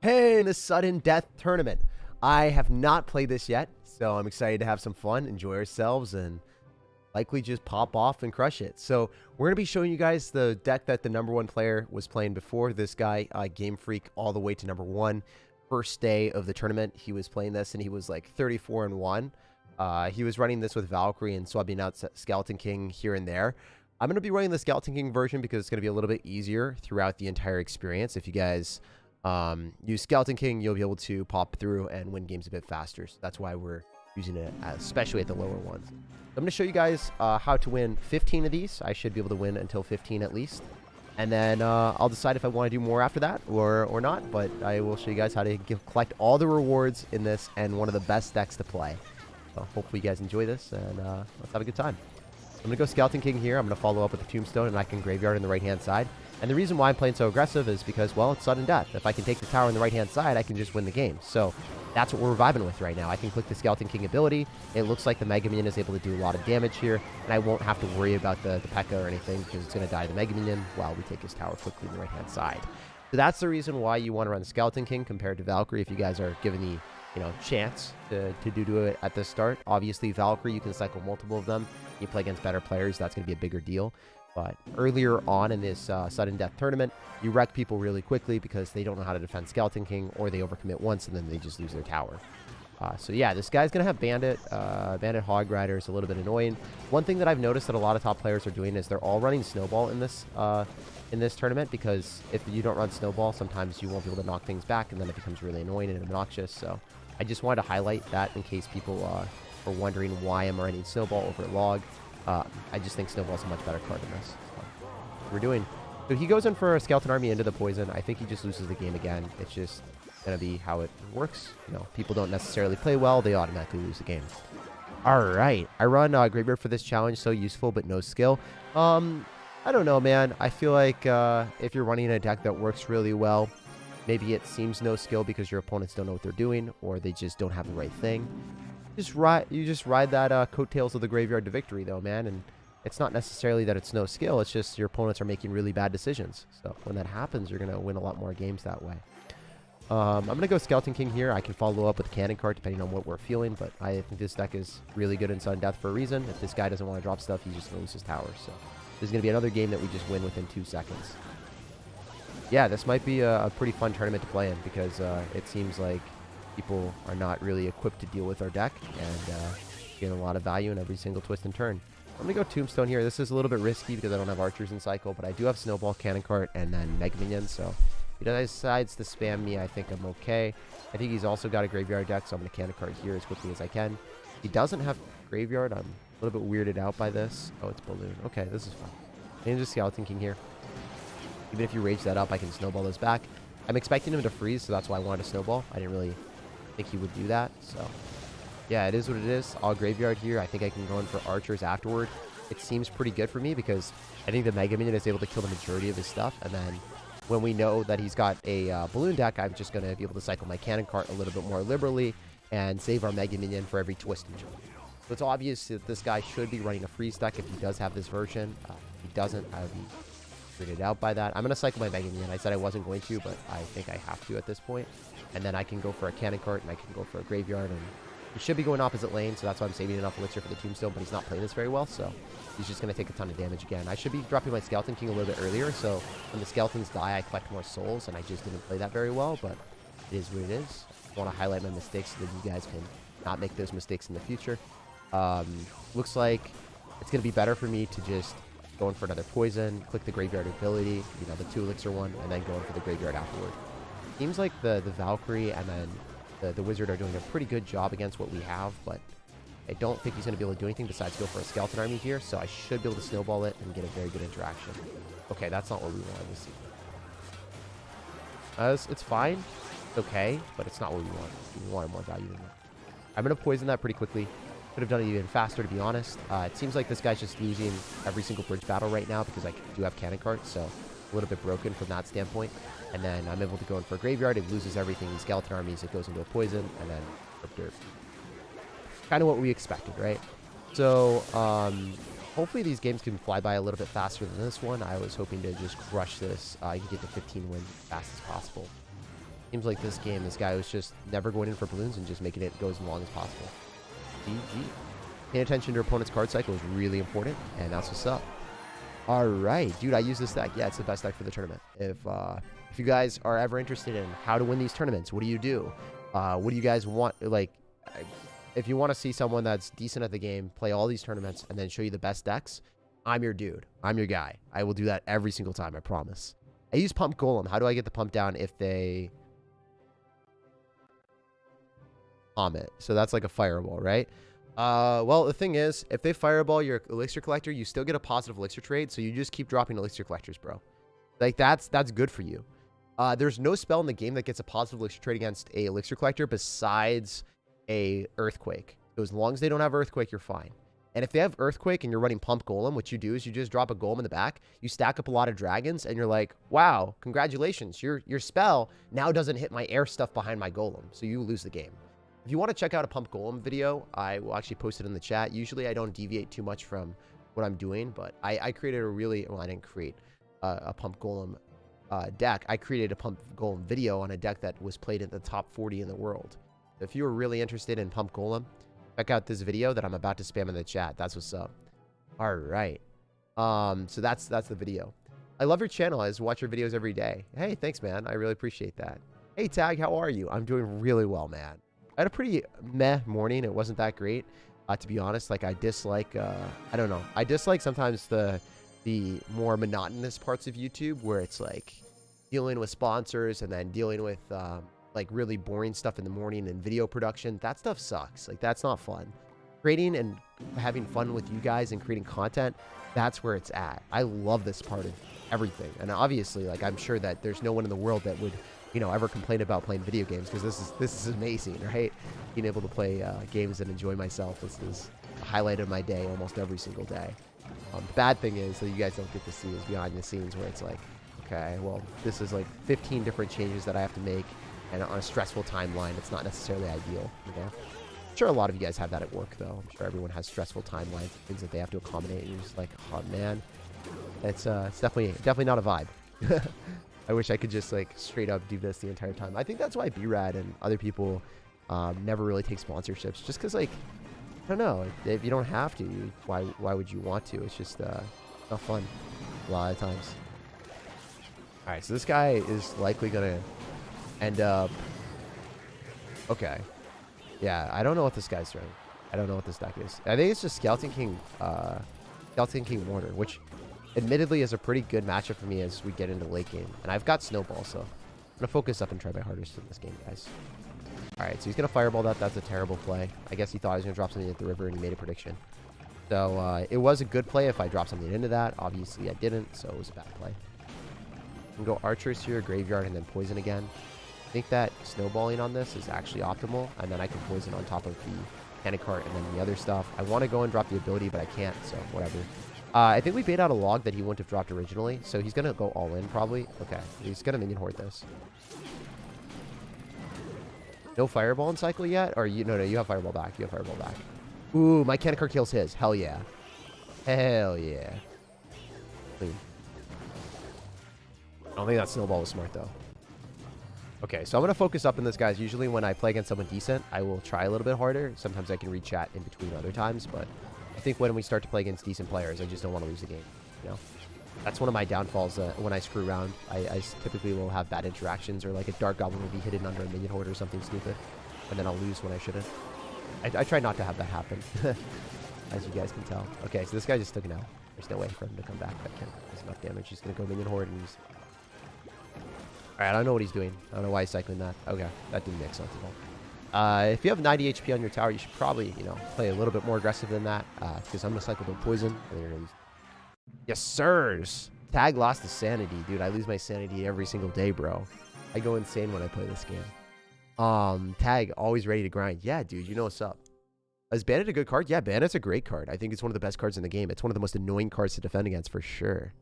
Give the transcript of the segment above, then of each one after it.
Hey, the sudden death tournament. I have not played this yet, so I'm excited to have some fun, enjoy ourselves, and likely just pop off and crush it. So we're going to be showing you guys the deck that the #1 player was playing before. This guy, Game Freak, all the way to #1. First day of the tournament, he was playing this, and he was like 34-1. He was running this with Valkyrie and swapping out Skeleton King here and there. I'm going to be running the Skeleton King version because it's going to be a little bit easier throughout the entire experience. If you guys use Skeleton King, you'll be able to pop through and win games a bit faster. So that's why we're using it, especially at the lower ones. I'm going to show you guys how to win 15 of these. I should be able to win until 15 at least. And then I'll decide if I want to do more after that or not. But I will show you guys how to collect all the rewards in this and one of the best decks to play. So hopefully you guys enjoy this, and let's have a good time. I'm going to go Skeleton King here. I'm going to follow up with a Tombstone, and I can Graveyard on the right-hand side. And the reason why I'm playing so aggressive is because, well, it's sudden death. If I can take the tower on the right-hand side, I can just win the game. So that's what we're vibing with right now. I can click the Skeleton King ability. It looks like the Mega Minion is able to do a lot of damage here, and I won't have to worry about the P.E.K.K.A. or anything because it's going to die the Mega Minion while we take his tower quickly on the right-hand side. So that's the reason why you want to run Skeleton King compared to Valkyrie if you guys are given the chance to do it at the start. Obviously, Valkyrie, you can cycle multiple of them. You play against better players, that's going to be a bigger deal. But earlier on in this sudden death tournament, you wreck people really quickly because they don't know how to defend Skeleton King, or they overcommit once and then they just lose their tower. So yeah, this guy's going to have Bandit. Bandit Hog Rider is a little bit annoying. One thing that I've noticed that a lot of top players are doing is they're all running Snowball in this tournament, because if you don't run Snowball, sometimes you won't be able to knock things back, and then it becomes really annoying and obnoxious. So I just wanted to highlight that in case people are wondering why I'm running Snowball over Log. I just think Snowball's a much better card than this. So we're doing. So he goes in for a Skeleton Army into the poison. I think he just loses the game again. It's just going to be how it works. People don't necessarily play well. They automatically lose the game. All right. I run Graveyard for this challenge. So useful, but no skill. I don't know, man. I feel like if you're running a deck that works really well, maybe it seems no skill because your opponents don't know what they're doing, or they just don't have the right thing. You just ride that coattails of the Graveyard to victory, though, man. And it's not necessarily that it's no skill. It's just your opponents are making really bad decisions. So when that happens, you're going to win a lot more games that way. I'm going to go Skeleton King here. I can follow up with Cannon Cart depending on what we're feeling, but I think this deck is really good in sudden death for a reason. If this guy doesn't want to drop stuff, he's just going to lose his tower. So this is going to be another game that we just win within 2 seconds. Yeah, this might be a pretty fun tournament to play in because it seems like people are not really equipped to deal with our deck, and get a lot of value in every single twist and turn. I'm going to go Tombstone here. This is a little bit risky because I don't have Archers in cycle, but I do have Snowball, Cannon Cart, and then Mega Minion, so if he decides to spam me, I think I'm okay. I think he's also got a Graveyard deck, so I'm going to Cannon Cart here as quickly as I can. He doesn't have Graveyard. I'm a little bit weirded out by this. Oh, it's Balloon. Okay, this is fun. I'm just Skeleton King here. Even if you rage that up, I can Snowball those back. I'm expecting him to freeze, so that's why I wanted to Snowball. I didn't really think he would do that, so yeah, it is what it is. I'll Graveyard here. I think I can go in for Archers afterward. It seems pretty good for me because I think the Mega Minion is able to kill the majority of his stuff, and then when we know that he's got a Balloon deck, I'm just going to be able to cycle my Cannon Cart a little bit more liberally and save our Mega Minion for every twist and turn. So it's obvious that this guy should be running a freeze deck if he does have this version. If he doesn't, I would be weirded out by that. I'm going to cycle my Mega Minion. I said I wasn't going to, but I think I have to at this point. And then I can go for a Cannon Cart, and I can go for a Graveyard, and he should be going opposite lane, so that's why I'm saving enough Elixir for the Tombstone, but he's not playing this very well, so he's just going to take a ton of damage again. I should be dropping my Skeleton King a little bit earlier, so when the Skeletons die, I collect more souls, and I just didn't play that very well, but it is what it is. I want to highlight my mistakes so that you guys can not make those mistakes in the future. Looks like it's going to be better for me to just go in for another poison, click the Graveyard ability, the 2 Elixir one, and then go in for the Graveyard afterward. Seems like the Valkyrie and then the Wizard are doing a pretty good job against what we have, but I don't think he's going to be able to do anything besides go for a Skeleton Army here, so I should be able to Snowball it and get a very good interaction. Okay, that's not what we wanted to see. It's fine. It's okay, but it's not what we want. We wanted more value than that. I'm going to poison that pretty quickly. Could have done it even faster, to be honest. It seems like this guy's just losing every single bridge battle right now because I do have Cannon Cart, so a little bit broken from that standpoint. And then I'm able to go in for a Graveyard. It loses everything in Skeleton Armies. It goes into a poison, and then dirt. Kind of what we expected, right? So hopefully these games can fly by a little bit faster than this one. I was hoping to just crush this. I can get to 15 wins as fast as possible. Seems like this game, this guy was just never going in for balloons and just making it go as long as possible. GG. Paying attention to your opponent's card cycle is really important, and that's what's up. All right, dude, I use this deck. Yeah, it's the best deck for the tournament. If you guys are ever interested in how to win these tournaments, what do you do? What do you guys want? Like, if you want to see someone that's decent at the game, play all these tournaments, and then show you the best decks, I'm your dude. I'm your guy. I will do that every single time, I promise. I use Pump Golem. How do I get the pump down if they... Comet. So that's like a fireball, right? Well, the thing is, if they fireball your Elixir Collector, you still get a positive Elixir trade, so you just keep dropping Elixir Collectors, bro. Like, that's good for you. There's no spell in the game that gets a positive Elixir trade against a Elixir Collector besides a Earthquake. So as long as they don't have Earthquake, you're fine. And if they have Earthquake and you're running Pump Golem, what you do is you just drop a Golem in the back, you stack up a lot of dragons, and you're like, wow, congratulations, your spell now doesn't hit my air stuff behind my Golem, so you lose the game. If you want to check out a Pump Golem video, I will actually post it in the chat. Usually I don't deviate too much from what I'm doing, but I created a really, well, I didn't create a Pump Golem deck. I created a Pump Golem video on a deck that was played in the top 40 in the world. If you are really interested in Pump Golem, check out this video that I'm about to spam in the chat. That's what's up. All right. So that's the video. I love your channel. I just watch your videos every day. Hey, thanks, man. I really appreciate that. Hey, Tag, how are you? I'm doing really well, man. I had a pretty meh morning. It wasn't that great, to be honest. Like, I dislike, I don't know. I dislike sometimes the more monotonous parts of YouTube where it's like dealing with sponsors and then dealing with, like, really boring stuff in the morning and video production. That stuff sucks. Like, that's not fun. Creating and having fun with you guys and creating content, that's where it's at. I love this part of everything. And obviously, like, I'm sure that there's no one in the world that would, you know, ever complain about playing video games, because this is amazing, right? Being able to play games and enjoy myself. This is a highlight of my day almost every single day. The bad thing is that you guys don't get to see is behind the scenes where it's like, okay, well, this is like 15 different changes that I have to make, and on a stressful timeline, it's not necessarily ideal, you know? I'm sure a lot of you guys have that at work, though. I'm sure everyone has stressful timelines and things that they have to accommodate, and you're just like, oh, man. It's definitely not a vibe. I wish I could just, like, straight up do this the entire time. I think that's why B-Rad and other people never really take sponsorships. Just because, like, I don't know. If you don't have to, why would you want to? It's just not fun a lot of times. All right, so this guy is likely going to end up... Okay. Yeah, I don't know what this guy's doing. I don't know what this deck is. I think it's just Skeleton King Warner, which... admittedly is a pretty good matchup for me as we get into the late game. And I've got Snowball, so I'm going to focus up and try my hardest in this game, guys. All right, so he's going to Fireball that. That's a terrible play. I guess he thought he was going to drop something at the river, and he made a prediction. So it was a good play if I dropped something into that. Obviously, I didn't, so it was a bad play. I can go Archers here, Graveyard, and then Poison again. I think that snowballing on this is actually optimal, and then I can Poison on top of the Cannon Cart and then the other stuff. I want to go and drop the ability, but I can't, so whatever. I think we bait out a log that he wouldn't have dropped originally, so he's going to go all in probably. Okay, he's going to minion horde this. No Fireball in cycle yet? Or no, you have Fireball back. You have Fireball back. Ooh, my Cannon Cart kills his. Hell yeah. Hell yeah. Clean. I don't think that Snowball was smart, though. Okay, so I'm going to focus up in this, guys. Usually when I play against someone decent, I will try a little bit harder. Sometimes I can read chat in between other times, but I think when we start to play against decent players, I just don't want to lose the game, you know? That's one of my downfalls when I screw around. I typically will have bad interactions, or like a Dark Goblin will be hidden under a minion horde or something stupid, and then I'll lose when I shouldn't. I try not to have that happen, as you guys can tell. Okay, so this guy just took an L. There's no way for him to come back. That can't do enough damage. He's going to go minion horde and he's... Alright, I don't know what he's doing. I don't know why he's cycling that. Okay, that didn't make sense at all. If you have 90 HP on your tower, you should probably, you know, play a little bit more aggressive than that. Because I'm going to cycle the Poison. And you're gonna use... Yes, sirs! Tag lost his sanity, dude. I lose my sanity every single day, bro. I go insane when I play this game. Tag, always ready to grind. Yeah, dude, you know what's up. Is Bandit a good card? Yeah, Bandit's a great card. I think it's one of the best cards in the game. It's one of the most annoying cards to defend against, for sure.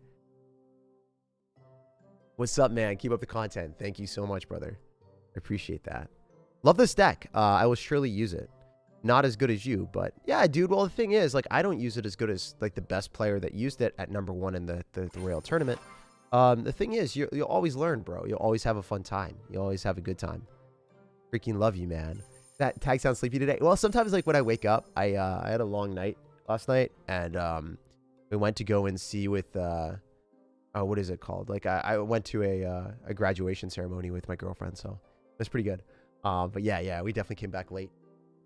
What's up, man? Keep up the content. Thank you so much, brother. I appreciate that. Love this deck. I will surely use it. Not as good as you, but yeah, dude. Well, the thing is, like, I don't use it as good as, like, the best player that used it at #1 in the Royale tournament. The thing is, you'll always learn, bro. You'll always have a fun time. You'll always have a good time. Freaking love you, man. That tag sounds sleepy today. Well, sometimes like when I wake up, I had a long night last night, and we went to go and see with oh, what is it called? Like I went to a graduation ceremony with my girlfriend, so it was pretty good. But yeah, we definitely came back late.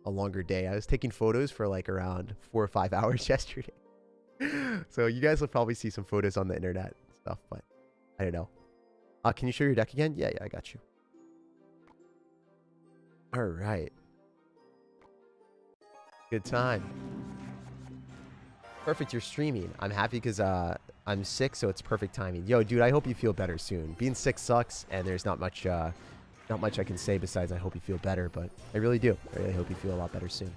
A longer day. I was taking photos for like around 4 or 5 hours yesterday. So you guys will probably see some photos on the internet and stuff, but I don't know. Can you show your deck again? Yeah, I got you. All right. Good time. Perfect, you're streaming. I'm happy because I'm sick, so it's perfect timing. Yo, dude, I hope you feel better soon. Being sick sucks, and there's not much I can say besides I hope you feel better, but I really do. I really hope you feel a lot better soon.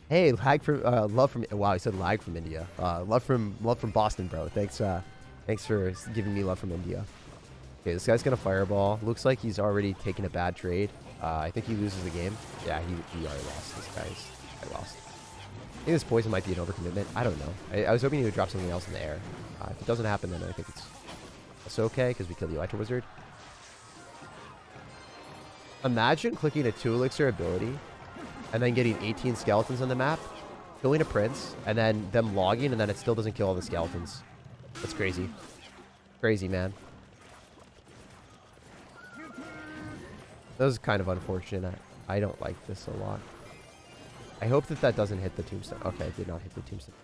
Hey, lag from love from, wow, I said lag from India. Love from Boston, bro. Thanks for giving me love from India. Okay, this guy's gonna fireball. Looks like he's already taken a bad trade. I think he loses the game. Yeah, he already lost. I lost. I think this poison might be an overcommitment. I don't know. I was hoping he would drop something else in the air. If it doesn't happen, then I think it's okay because we killed the Electro Wizard. Imagine clicking a 2 elixir ability and then getting 18 skeletons on the map, killing a prince, and then them logging, and then it still doesn't kill all the skeletons. That's crazy. Crazy, man. That was kind of unfortunate. I don't like this a lot. I hope that doesn't hit the tombstone. Okay, it did not hit the tombstone.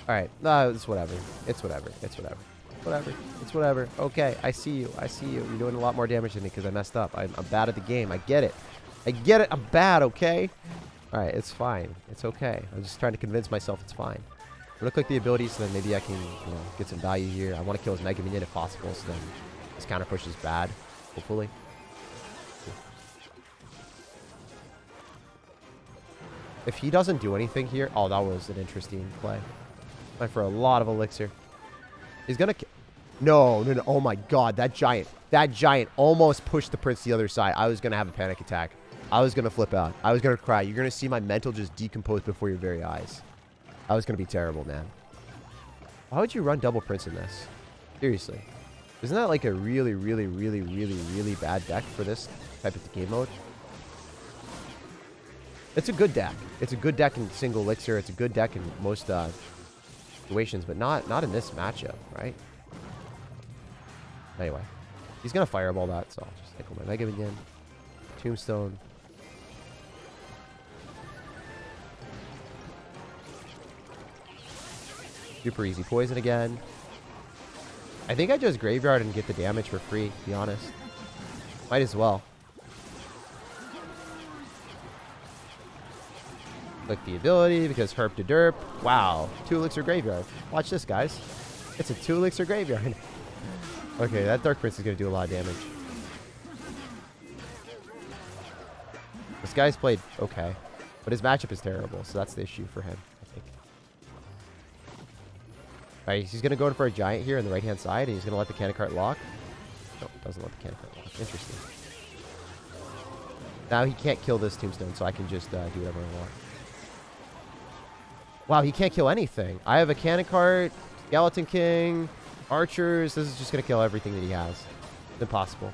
Alright, it's whatever. It's whatever. It's whatever. Whatever. It's whatever. Okay, I see you. I see you. You're doing a lot more damage than me because I messed up. I'm bad at the game. I get it. I get it. I'm bad, okay? Alright, it's fine. It's okay. I'm just trying to convince myself it's fine. I'm going to click the ability so then maybe I can, get some value here. I want to kill his Mega Minion if possible, so then his counter push is bad, hopefully. If he doesn't do anything here... Oh, that was an interesting play. Went for a lot of elixir. He's gonna... No. Oh my god. That giant almost pushed the prince to the other side. I was gonna have a panic attack. I was gonna flip out. I was gonna cry. You're gonna see my mental just decompose before your very eyes. I was gonna be terrible, man. Why would you run double prince in this? Seriously. Isn't that like a really, really, really, really, really bad deck for this type of game mode? It's a good deck. It's a good deck in single elixir. It's a good deck in most situations, but not in this matchup, right? Anyway, he's gonna fireball that, so I'll just nickel my Mega Minion. Tombstone. Super easy poison again. I think I just graveyard and get the damage for free, to be honest. Might as well. Click the ability because herp to derp. Wow. 2 elixir graveyard. Watch this, guys. It's a 2 elixir graveyard. Okay, that Dark Prince is going to do a lot of damage. This guy's played okay, but his matchup is terrible, so that's the issue for him, I think. Alright, he's going to go in for a giant here on the right-hand side, and he's going to let the cannon cart lock. No, doesn't let the cannon cart lock. Interesting. Now he can't kill this tombstone, so I can just do whatever I want. Wow, he can't kill anything. I have a cannon cart, skeleton king, archers. This is just going to kill everything that he has. It's impossible.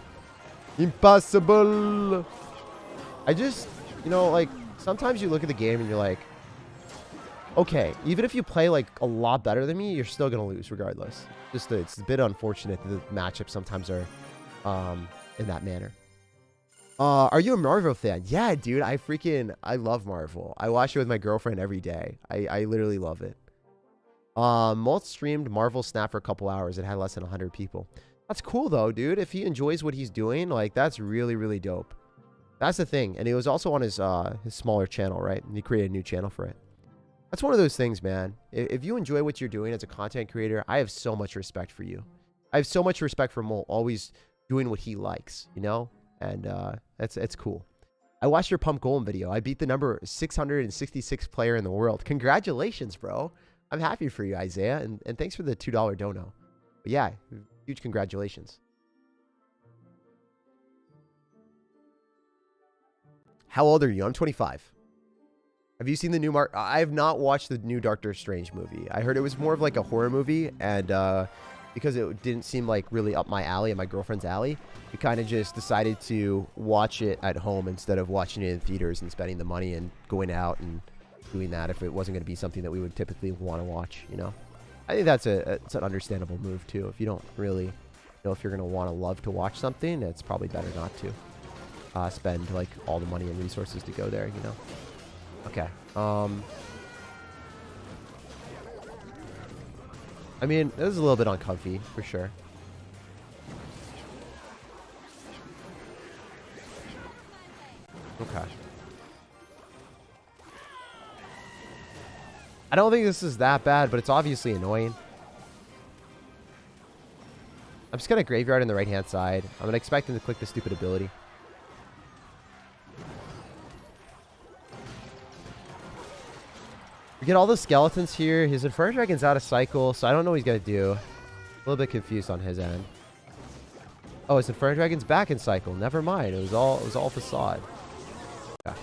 Impossible! I just, like, sometimes you look at the game and you're like, okay, even if you play, like, a lot better than me, you're still going to lose regardless. Just, it's a bit unfortunate that the matchups sometimes are in that manner. Are you a Marvel fan? Yeah, dude, I love Marvel. I watch it with my girlfriend every day. I literally love it. Molt streamed Marvel Snap for a couple hours. It had less than 100 people. That's cool, though, dude. If he enjoys what he's doing, like, that's really, really dope. That's the thing. And it was also on his smaller channel, right? And he created a new channel for it. That's one of those things, man. If you enjoy what you're doing as a content creator, I have so much respect for you. I have so much respect for Molt always doing what he likes, And it's cool. I watched your Pump Golem video. I beat the number 666 player in the world. Congratulations, bro. I'm happy for you, Isaiah. And thanks for the $2 dono. But yeah, huge congratulations. How old are you? I'm 25. Have you seen the new I have not watched the new Doctor Strange movie. I heard it was more of like a horror movie. And because it didn't seem like really up my alley and my girlfriend's alley, we kind of just decided to watch it at home instead of watching it in theaters and spending the money and going out and doing that if it wasn't going to be something that we would typically want to watch, you know. I think that's it's an understandable move too. If you don't really know if you're going to want to love to watch something, it's probably better not to spend like all the money and resources to go there, you know. Okay. I mean, this is a little bit uncomfy for sure. Okay. I don't think this is that bad, but it's obviously annoying. I'm just going to graveyard on the right-hand side. I'm going to expect him to click the stupid ability. We get all the skeletons here. His Inferno Dragon's out of cycle, so I don't know what he's going to do. A little bit confused on his end. Oh, his Inferno Dragon's back in cycle. Never mind. It was all facade. Yeah.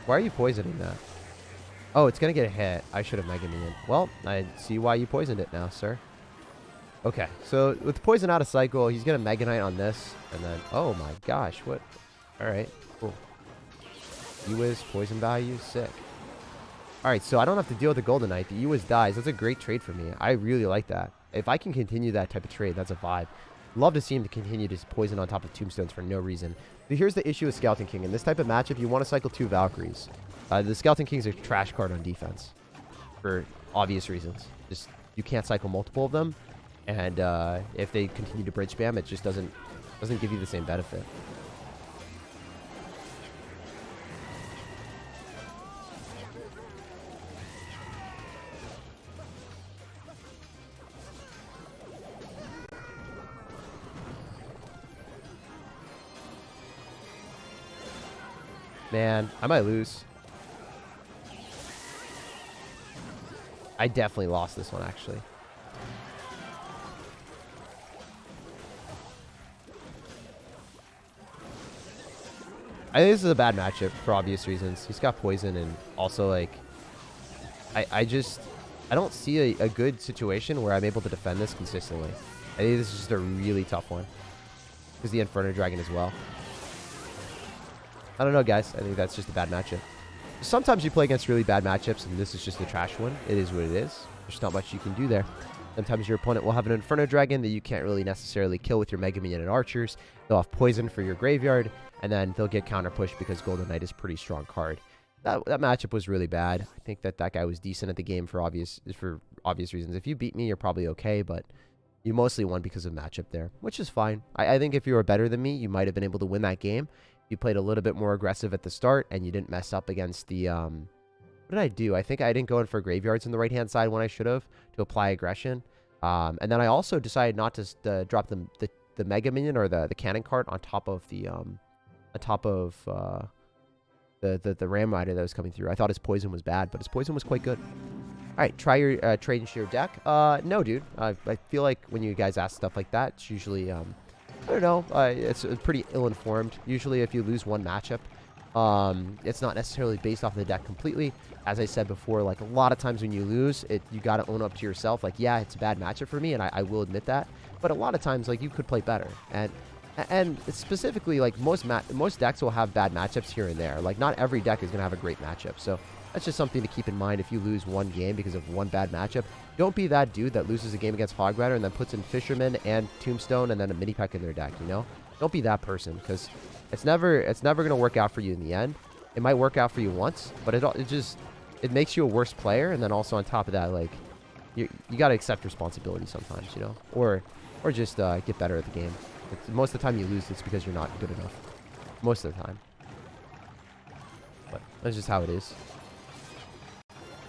Why are you poisoning that? Oh, it's going to get a hit. I should have Mega Minion. Well, I see why you poisoned it now, sir. Okay, so with poison out of cycle, he's going to Mega Knight on this. And then, oh my gosh, what? All right, cool. Ewiz, poison value, sick. All right, so I don't have to deal with the Golden Knight. The Ewiz dies. That's a great trade for me. I really like that. If I can continue that type of trade, that's a vibe. Love to see him to continue to poison on top of Tombstones for no reason. But here's the issue with Skeleton King. In this type of matchup, you want to cycle 2 Valkyries. The Skeleton King's a trash card on defense for obvious reasons. Just you can't cycle multiple of them, and if they continue to bridge spam, it just doesn't give you the same benefit. Man, I might lose. I definitely lost this one, actually. I think this is a bad matchup for obvious reasons. He's got poison, and also, like, I don't see a good situation where I'm able to defend this consistently. I think this is just a really tough one. Because the Inferno Dragon as well. I don't know, guys. I think that's just a bad matchup. Sometimes you play against really bad matchups, and this is just a trash one. It is what it is. There's not much you can do there. Sometimes your opponent will have an Inferno Dragon that you can't really necessarily kill with your Mega Minion and Archers. They'll have poison for your graveyard, and then they'll get counter pushed because Golden Knight is a pretty strong card. That matchup was really bad. I think that guy was decent at the game for obvious reasons. If you beat me, you're probably okay, but you mostly won because of matchup there, which is fine. I think if you were better than me, you might have been able to win that game. You played a little bit more aggressive at the start, and you didn't mess up against the, what did I do? I think I didn't go in for graveyards on the right-hand side when I should have to apply aggression. And then I also decided not to drop the Mega Minion or the Cannon Cart on top of the Ram Rider that was coming through. I thought his poison was bad, but his poison was quite good. All right, try your trade into your deck. No, dude. I feel like when you guys ask stuff like that, it's usually I don't know. It's pretty ill-informed. Usually, if you lose one matchup, it's not necessarily based off the deck completely. As I said before, like a lot of times when you lose, you got to own up to yourself. Like, yeah, it's a bad matchup for me, and I will admit that. But a lot of times, like, you could play better. And specifically, like, most decks will have bad matchups here and there. Like, not every deck is going to have a great matchup. So that's just something to keep in mind if you lose one game because of one bad matchup. Don't be that dude that loses a game against Hog Rider and then puts in Fisherman and Tombstone and then a mini pack in their deck, you know? Don't be that person, because it's never going to work out for you in the end. It might work out for you once, but it makes you a worse player, and then also on top of that, like, you got to accept responsibility sometimes, you know? Or just get better at the game. Most of the time you lose, it's because you're not good enough. Most of the time. But that's just how it is.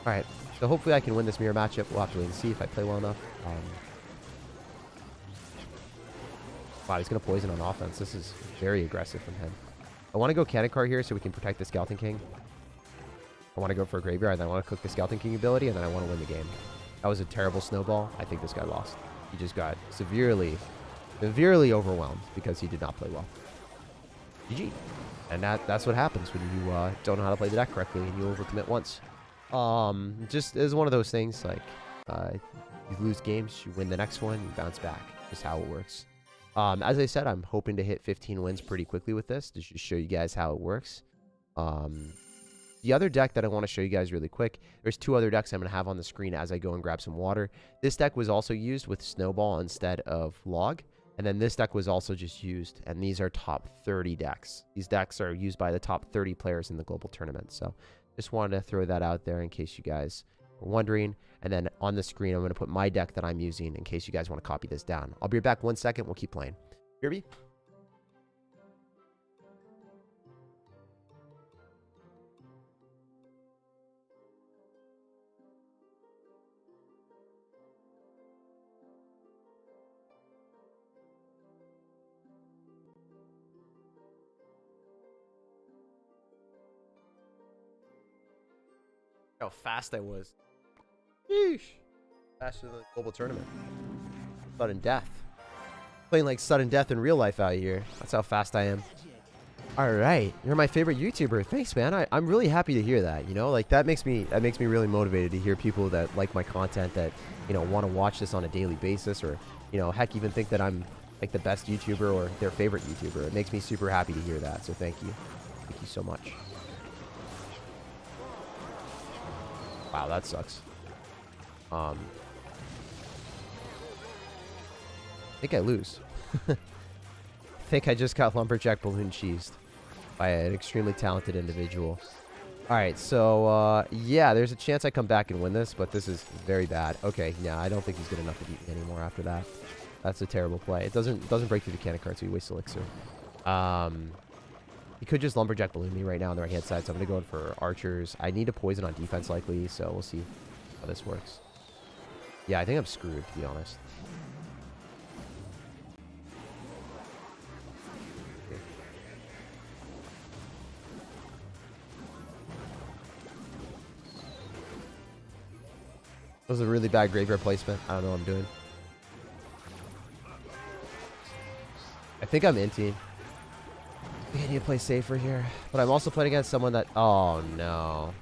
Alright, so hopefully I can win this mirror matchup. We'll have to wait and see if I play well enough. Wow, he's going to poison on offense. This is very aggressive from him. I want to go Cannon Cart here so we can protect the Skeleton King. I want to go for a graveyard, and then I want to cook the Skeleton King ability, and then I want to win the game. That was a terrible snowball. I think this guy lost. He just got severely overwhelmed because he did not play well. GG. And that's what happens when you don't know how to play the deck correctly and you overcommit once. Just is one of those things, like, you lose games, you win the next one, you bounce back. Just how it works. As I said, I'm hoping to hit 15 wins pretty quickly with this to just show you guys how it works. The other deck that I want to show you guys really quick, there's 2 other decks I'm going to have on the screen as I go and grab some water. This deck was also used with Snowball instead of Log. And then this deck was also just used, and these are top 30 decks. These decks are used by the top 30 players in the global tournament. So just wanted to throw that out there in case you guys were wondering. And then on the screen, I'm going to put my deck that I'm using in case you guys want to copy this down. I'll be back 1 second. We'll keep playing. Kirby? How fast I was. Sheesh. Faster than the global tournament. Sudden death. Playing like sudden death in real life out here. That's how fast I am. Alright. You're my favorite YouTuber. Thanks, man. I'm really happy to hear that. You know, like that makes me really motivated to hear people that like my content, that, you know, want to watch this on a daily basis, or, you know, heck, even think that I'm like the best YouTuber or their favorite YouTuber. It makes me super happy to hear that. So thank you. Thank you so much. Wow, that sucks. I think I lose. I think I just got Lumberjack Balloon cheesed by an extremely talented individual. Alright, so, yeah, there's a chance I come back and win this, but this is very bad. Okay, yeah, I don't think he's good enough to beat me anymore after that. That's a terrible play. It doesn't break through the cannon card, so he wastes Elixir. He could just Lumberjack Balloon me right now on the right-hand side, so I'm going to go in for Archers. I need a poison on defense, likely, so we'll see how this works. Yeah, I think I'm screwed, to be honest. That was a really bad graveyard placement. I don't know what I'm doing. I think I'm inting. I think I need to play safer here. But I'm also playing against someone that... Oh, no.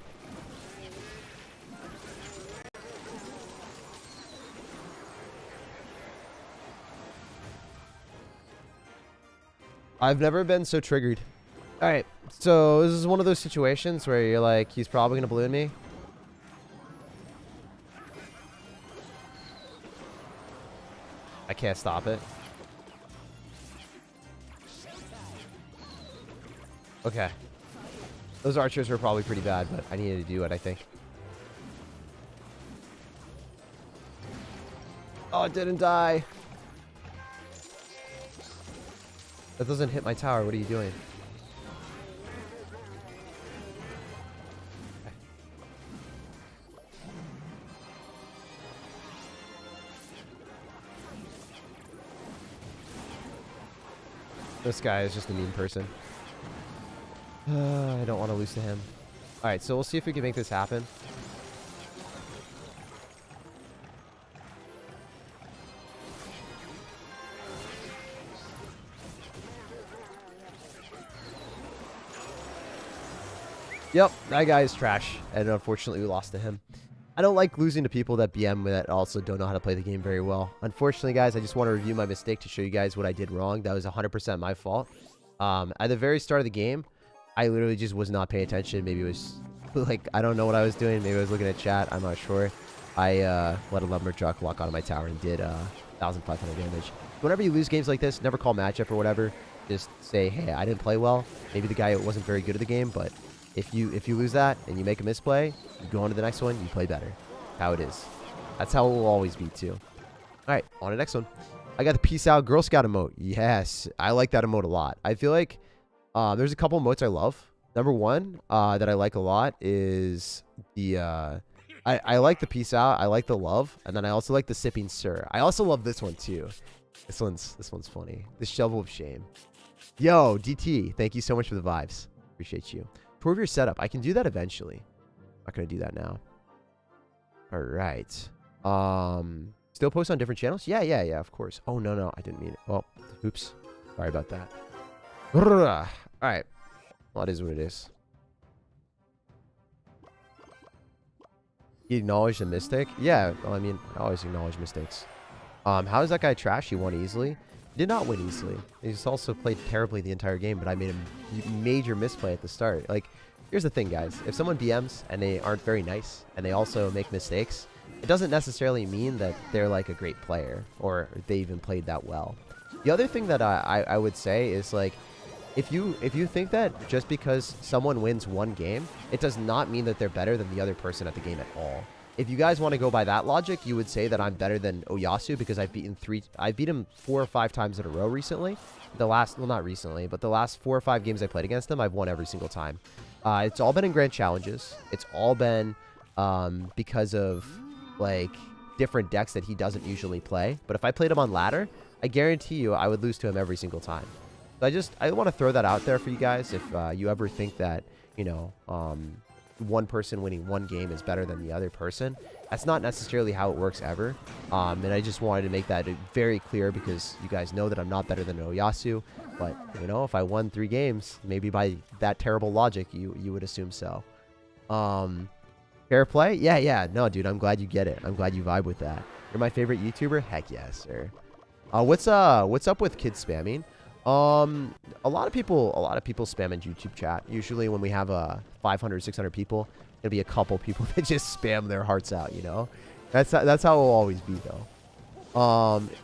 I've never been so triggered. Alright, so this is one of those situations where you're like, he's probably going to balloon me. I can't stop it. Okay. Those archers were probably pretty bad, but I needed to do it, I think. Oh, it didn't die. That doesn't hit my tower. What are you doing? Okay. This guy is just a mean person. I don't want to lose to him. Alright, so we'll see if we can make this happen. Yep, that guy is trash, and unfortunately we lost to him. I don't like losing to people that BM that also don't know how to play the game very well. Unfortunately, guys, I just want to review my mistake to show you guys what I did wrong. That was 100% my fault. At the very start of the game, I literally just was not paying attention. Maybe it was, like, I don't know what I was doing. Maybe I was looking at chat. I'm not sure. I let a Lumberjack lock onto my tower and did 1,500 damage. Whenever you lose games like this, never call matchup or whatever. Just say, hey, I didn't play well. Maybe the guy wasn't very good at the game, but if you lose that and you make a misplay, you go on to the next one, you play better. How it is. That's how it will always be, too. All right, on to the next one. I got the Peace Out Girl Scout emote. Yes, I like that emote a lot. I feel like there's a couple emotes I love. Number one that I like a lot is the... I like the Peace Out. I like the Love. And then I also like the Sipping Sir. I also love this one, too. This one's funny. The Shovel of Shame. Yo, DT, thank you so much for the vibes. Appreciate you. Prove your setup. I can do that eventually. I'm not going to do that now. All right. Still post on different channels? Yeah, of course. Oh, no, I didn't mean it. Oh, oops. Sorry about that. All right. Well, it is what it is. He acknowledged a mistake? Yeah, well, I mean, I always acknowledge mistakes. How is that guy trash? He won easily? He did not win easily. He's also played terribly the entire game, but I made a major misplay at the start. Like, here's the thing, guys. If someone BMs and they aren't very nice, and they also make mistakes, it doesn't necessarily mean that they're like a great player, or they even played that well. The other thing that I would say is, like, if you think that just because someone wins one game, it does not mean that they're better than the other person at the game at all. If you guys want to go by that logic, you would say that I'm better than Oyasu because I've beat him 4 or 5 times in a row recently. Well, not recently, but the last 4 or 5 games I played against him, I've won every single time. It's all been in grand challenges. It's all been because of, like, different decks that he doesn't usually play. But if I played him on ladder, I guarantee you I would lose to him every single time. So I want to throw that out there for you guys. If you ever think that, you know, one person winning one game is better than the other person, that's not necessarily how it works ever. And I just wanted to make that very clear because you guys know that I'm not better than Oyasu. But, you know, if I won 3 games, maybe by that terrible logic, you would assume so. Fair play? Yeah. No, dude, I'm glad you get it. I'm glad you vibe with that. You're my favorite YouTuber? Heck yes, sir. What's up with kids spamming? A lot of people spam in YouTube chat. Usually when we have 500, 600 people, it'll be a couple people that just spam their hearts out, you know? That's how it will always be, though.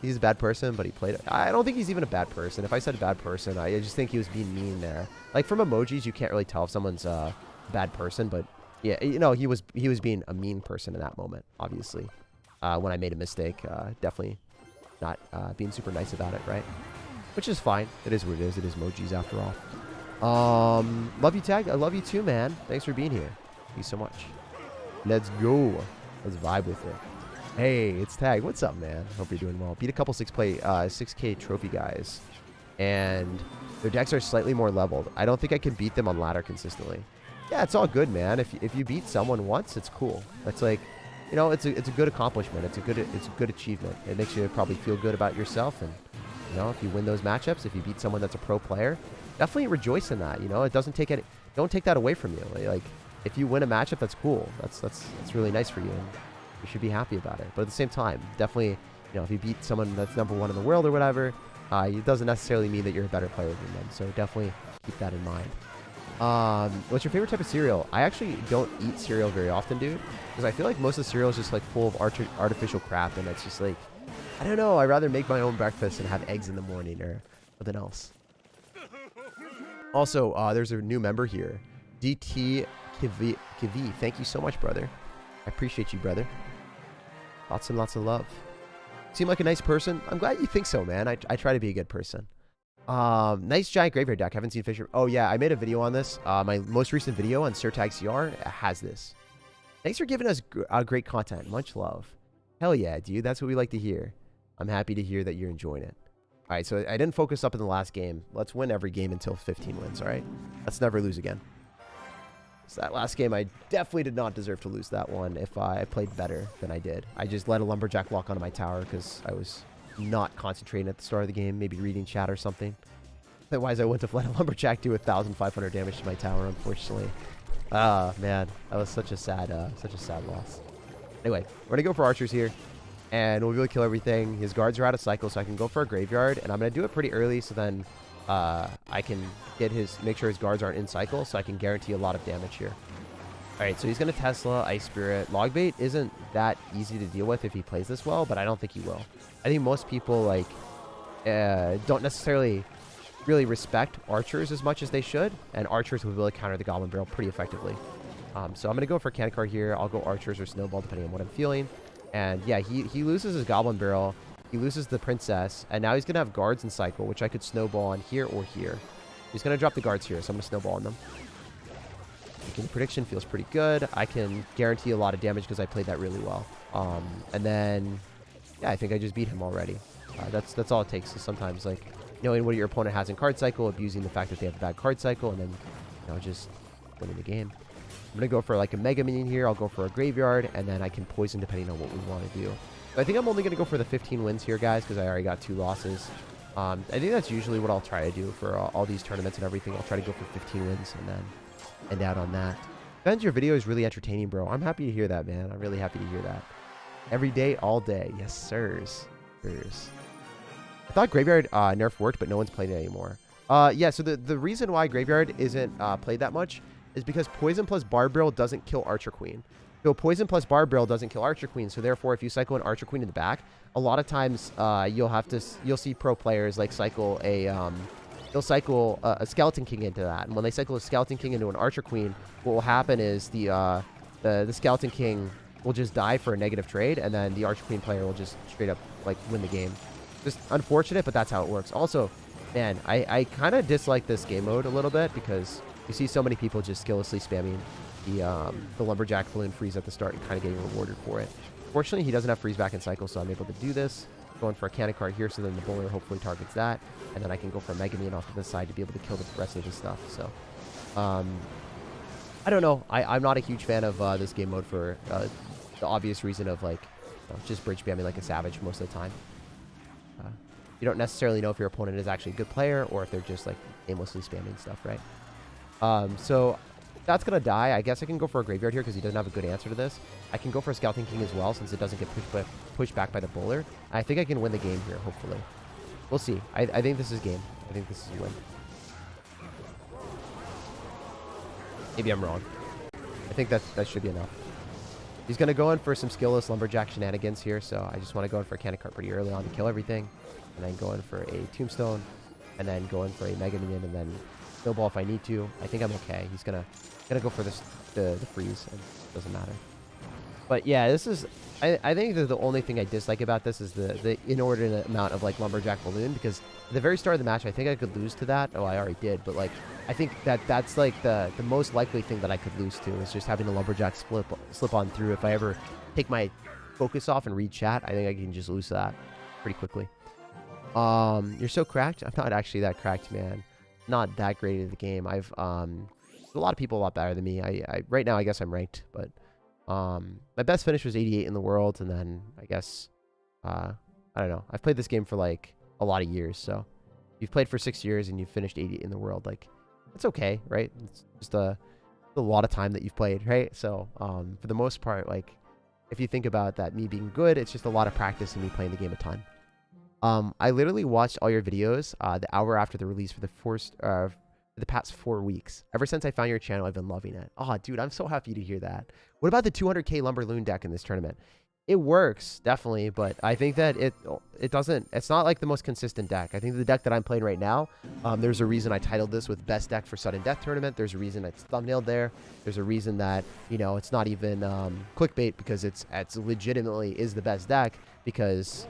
He's a bad person, but he played it. I don't think he's even a bad person. If I said a bad person, I just think he was being mean there. Like, from emojis, you can't really tell if someone's a bad person, but yeah, you know, he was being a mean person in that moment, obviously. When I made a mistake, definitely not being super nice about it, right? Which is fine. It is what it is. It is emojis after all. Love you, Tag. I love you too, man. Thanks for being here. Thank you so much. Let's go. Let's vibe with it. Hey, it's Tag. What's up, man? Hope you're doing well. Beat a couple 6K trophy guys. And their decks are slightly more leveled. I don't think I can beat them on ladder consistently. Yeah, it's all good, man. If you beat someone once, it's cool. That's like, you know, it's a good accomplishment. It's a good achievement. It makes you probably feel good about yourself. And, you know, if you win those matchups, if you beat someone that's a pro player, definitely rejoice in that. You know, it doesn't take any. Don't take that away from you. Like, if you win a matchup, that's cool. That's really nice for you. And you should be happy about it. But at the same time, definitely, you know, if you beat someone that's #1 in the world or whatever, it doesn't necessarily mean that you're a better player than them. So definitely keep that in mind. What's your favorite type of cereal? I actually don't eat cereal very often, dude, because I feel like most of the cereal is just like full of artificial crap, and it's just like, I don't know. I'd rather make my own breakfast and have eggs in the morning or something else. Also, there's a new member here, DT Kivi. Thank you so much, brother. I appreciate you, brother. Lots and lots of love. Seem like a nice person. I'm glad you think so, man. I try to be a good person. Nice giant graveyard deck. Haven't seen Fisher. Oh yeah, I made a video on this. My most recent video on SIRTAG CR has this. Thanks for giving us great content. Much love. Hell yeah, dude. That's what we like to hear. I'm happy to hear that you're enjoying it. All right, so I didn't focus up in the last game. Let's win every game until 15 wins, all right? Let's never lose again. So that last game, I definitely did not deserve to lose that one if I played better than I did. I just let a lumberjack walk onto my tower because I was not concentrating at the start of the game, maybe reading chat or something. Otherwise, I wouldn't have let a lumberjack do 1,500 damage to my tower, unfortunately. Ah, man, that was such a sad loss. Anyway, we're gonna go for archers here, and we'll be able to kill everything. His guards are out of cycle, so I can go for a graveyard, and I'm gonna do it pretty early, so then I can make sure his guards aren't in cycle, so I can guarantee a lot of damage here. All right, so he's gonna Tesla, Ice Spirit. Logbait isn't that easy to deal with if he plays this well, but I don't think he will. I think most people like don't necessarily really respect archers as much as they should, and archers will be able to counter the Goblin Barrel pretty effectively. So I'm going to go for Cannon Card here. I'll go archers or Snowball depending on what I'm feeling. And yeah, he loses his Goblin Barrel. He loses the Princess, and now he's going to have guards in cycle, which I could Snowball on here or here. He's going to drop the guards here, so I'm going to Snowball on them. The prediction feels pretty good. I can guarantee a lot of damage because I played that really well. And then, yeah, I think I just beat him already. That's all it takes. So sometimes, like, knowing what your opponent has in card cycle, abusing the fact that they have a bad card cycle, and then, you know, just winning the game. I'm going to go for like a Mega Minion here. I'll go for a Graveyard, and then I can poison depending on what we want to do. So I think I'm only going to go for the 15 wins here, guys, because I already got 2 losses. I think that's usually what I'll try to do for all these tournaments and everything. I'll try to go for 15 wins and then end out on that. Ben's, your video is really entertaining, bro. I'm happy to hear that, man. I'm really happy to hear that. Every day, all day. Yes, sirs. I thought Graveyard nerf worked, but no one's played it anymore. Yeah, so the reason why Graveyard isn't played that much is because Poison plus Barb Barrel doesn't kill Archer Queen. So Poison plus Barb Barrel doesn't kill Archer Queen, so therefore if you cycle an Archer Queen in the back, a lot of times you'll see pro players like cycle they'll cycle a Skeleton King into that. And when they cycle a Skeleton King into an Archer Queen, what will happen is the Skeleton King will just die for a negative trade, and then the Archer Queen player will just straight up like win the game. Just unfortunate, but that's how it works. Also, man, I kind of dislike this game mode a little bit because you see so many people just skilllessly spamming the Lumberjack Balloon freeze at the start and kind of getting rewarded for it. Fortunately, he doesn't have freeze back in cycle, so I'm able to do this. Going for a cannon card here, so then the bowler hopefully targets that, and then I can go for a Mega Minion off to the side to be able to kill the rest of the stuff. So, I don't know. I'm not a huge fan of this game mode for the obvious reason of like just bridge spamming like a savage most of the time. You don't necessarily know if your opponent is actually a good player or if they're just like aimlessly spamming stuff, right? So that's gonna die. I guess I can go for a Graveyard here because he doesn't have a good answer to this. I can go for a Scouting King as well since it doesn't get pushed back by the bowler. I think I can win the game here, hopefully. We'll see. I think this is game. I think this is a win. Maybe I'm wrong. I think that should be enough. He's going to go in for some skillless Lumberjack shenanigans here, so I just want to go in for a cannon cart pretty early on to kill everything. And then go in for a Tombstone, and then go in for a Mega Minion, and then Snowball if I need to. I think I'm okay. He's gonna go for this the freeze, and it doesn't matter. But yeah, this is... I think that the only thing I dislike about this is the inordinate amount of like Lumberjack Balloon, because at the very start of the match, I think I could lose to that. Oh, I already did, but like I think that's like the most likely thing that I could lose to is just having a Lumberjack slip on through. If I ever take my focus off and read chat, I think I can just lose to that pretty quickly. You're so cracked. I'm not actually that cracked, man. Not that great at the game. I've a lot of people a lot better than me. I right now I guess I'm ranked, but my best finish was 88 in the world, and then I guess I don't know. I've played this game for like a lot of years, so you've played for 6 years and you've finished 88 in the world. Like it's okay, right? It's just a lot of time that you've played, right? So for the most part, like if you think about that, me being good, it's just a lot of practice and me playing the game a ton. I literally watched all your videos the hour after the release for the past 4 weeks. Ever since I found your channel, I've been loving it. Oh, dude, I'm so happy to hear that. What about the 200k Lumberloon deck in this tournament? It works, definitely, but I think that it doesn't... It's not like the most consistent deck. I think the deck that I'm playing right now, there's a reason I titled this with Best Deck for Sudden Death Tournament. There's a reason it's thumbnailed there. There's a reason that, you know, it's not even clickbait because it's legitimately is the best deck because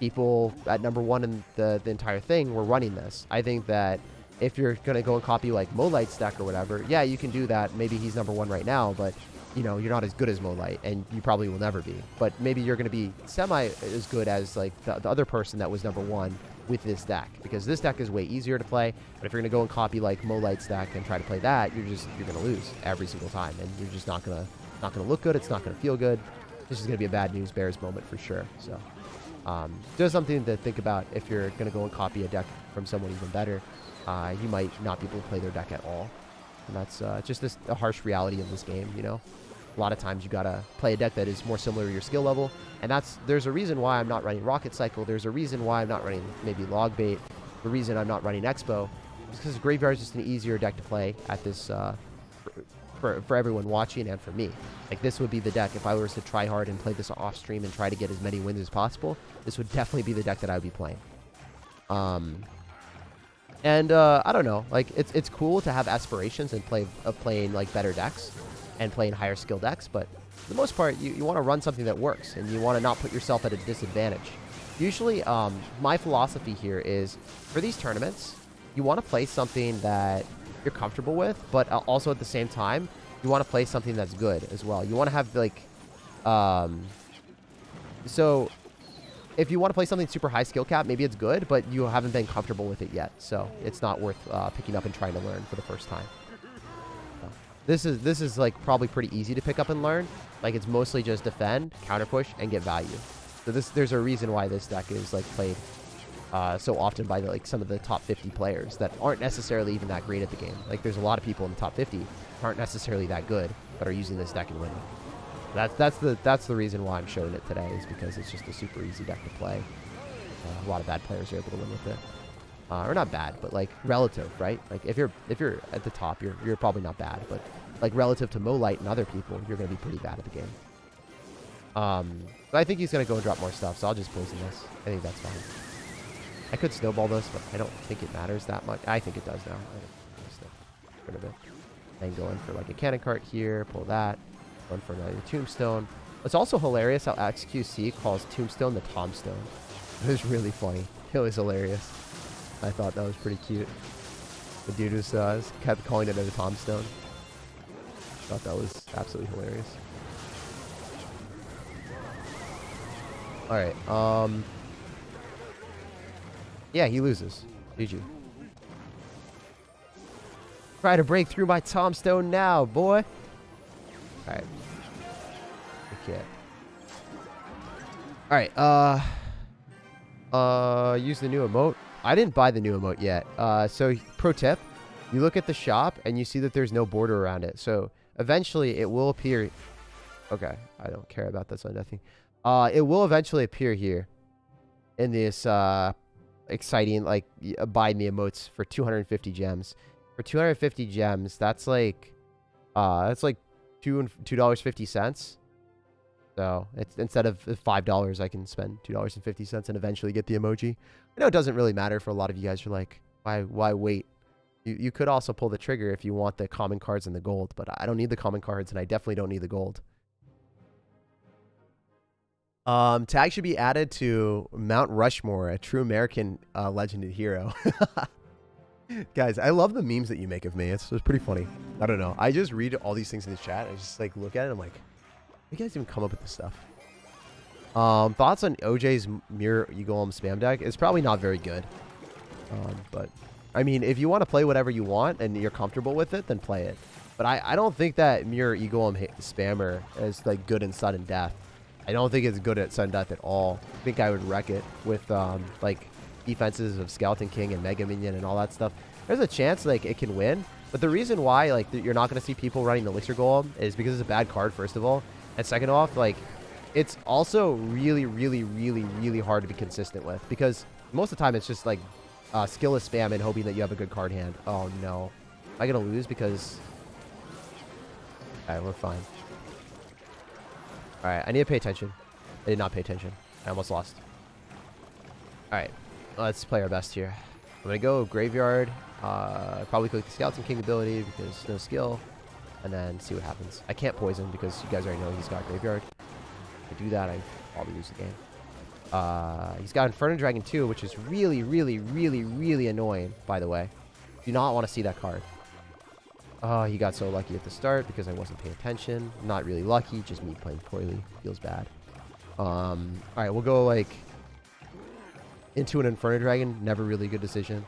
people at #1 in the entire thing were running this. I think that if you're going to go and copy like Molight's deck or whatever, yeah, you can do that. Maybe he's #1 right now, but you know, you're not as good as Molight and you probably will never be. But maybe you're going to be semi as good as like the other person that was #1 with this deck, because this deck is way easier to play. But if you're going to go and copy like Molight's deck and try to play that, you're going to lose every single time, and you're just not going to look good. It's not going to feel good. This is going to be a bad news bears moment for sure. So just something to think about if you're going to go and copy a deck from someone even better. You might not be able to play their deck at all. And that's just a harsh reality of this game, you know? A lot of times you gotta play a deck that is more similar to your skill level. And there's a reason why I'm not running Rocket Cycle. There's a reason why I'm not running maybe Log Bait. The reason I'm not running Expo is because Graveyard is just an easier deck to play at this, for everyone watching and for me. Like this would be the deck if I was to try hard and play this off stream and try to get as many wins as possible. This would definitely be the deck that I would be playing. And I don't know, like it's cool to have aspirations and playing like better decks and playing higher skill decks, but for the most part you want to run something that works and you want to not put yourself at a disadvantage. Usually my philosophy here is for these tournaments you want to play something that you're comfortable with, but also at the same time you want to play something that's good as well. You want to have like so if you want to play something super high skill cap, maybe it's good, but you haven't been comfortable with it yet, so it's not worth picking up and trying to learn for the first time. So this is like probably pretty easy to pick up and learn. Like it's mostly just defend, counter push, and get value. So there's a reason why this deck is like played so often by like some of the top 50 players that aren't necessarily even that great at the game. Like there's a lot of people in the top 50 aren't necessarily that good, but are using this deck and winning. That's the reason why I'm showing it today, is because it's just a super easy deck to play. A lot of bad players are able to win with it, or not bad, but like relative, right? Like if you're at the top, you're probably not bad, but like relative to Molite and other people, you're gonna be pretty bad at the game. But I think he's gonna go and drop more stuff, so I'll just poison this. I think that's fine. I could snowball this, but I don't think it matters that much. I think it does now. I just get rid of it. And go in for like a cannon cart here, pull that, go in for another tombstone. It's also hilarious how XQC calls tombstone the Tomstone. It was really funny. It was hilarious. I thought that was pretty cute. The dude who kept calling it a Tomstone. I thought that was absolutely hilarious. Alright, yeah, he loses. GG. Try to break through my Tombstone now, boy. Alright. Okay. Alright, use the new emote. I didn't buy the new emote yet. So pro tip, you look at the shop and you see that there's no border around it. So eventually it will appear. Okay, I don't care about this on nothing. It will eventually appear here in this exciting, like, buy me emotes for 250 gems. For 250 gems, that's like $2.50. So it's, instead of $5, I can spend $2.50 and eventually get the emoji. I know it doesn't really matter for a lot of you guys. You're like, why wait? You could also pull the trigger if you want the common cards and the gold, but I don't need the common cards, and I definitely don't need the gold. Tag should be added to Mount Rushmore, a true American legended hero. Guys, I love the memes that you make of me. It's pretty funny. I don't know. I just read all these things in the chat. I just like look at it. I'm like, you guys even come up with this stuff? Thoughts on OJ's Mirror Golem spam deck? It's probably not very good. But I mean, if you want to play whatever you want and you're comfortable with it, then play it. But I don't think that Mirror Golem spammer is like good in sudden death. I don't think it's good at sudden death at all. I think I would wreck it with like defenses of Skeleton King and Mega Minion and all that stuff. There's a chance like it can win, but the reason why like you're not going to see people running the Elixir Golem is because it's a bad card, first of all, and second off, like it's also really hard to be consistent with, because most of the time it's just like skillless spam and hoping that you have a good card hand. Oh no, am I gonna lose? Because alright, we're fine. Alright, I need to pay attention. I did not pay attention. I almost lost. Alright, let's play our best here. I'm going to go Graveyard. Probably click the Skeleton King ability because no skill. And then see what happens. I can't poison because you guys already know he's got Graveyard. If I do that, I probably lose the game. He's got Inferno Dragon 2, which is really annoying, by the way. Do not want to see that card. Oh, he got so lucky at the start because I wasn't paying attention. Not really lucky, just me playing poorly. Feels bad. Alright, we'll go like into an Inferno Dragon. Never really a good decision.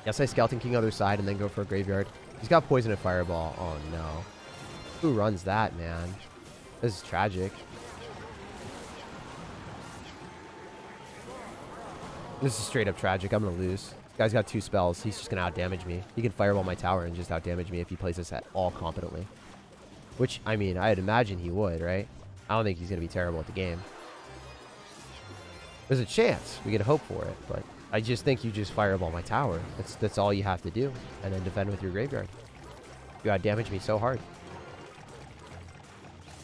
Yes, I Skeleton King other side and then go for a Graveyard. He's got Poison and Fireball. Oh no. Who runs that, man? This is tragic. This is straight up tragic. I'm gonna lose. Guy's got 2 spells. He's just going to outdamage me. He can Fireball my tower and just outdamage me if he plays this at all competently. Which, I mean, I'd imagine he would, right? I don't think he's going to be terrible at the game. There's a chance. We can hope for it. But I just think you just Fireball my tower. That's all you have to do. And then defend with your Graveyard. You outdamage me so hard.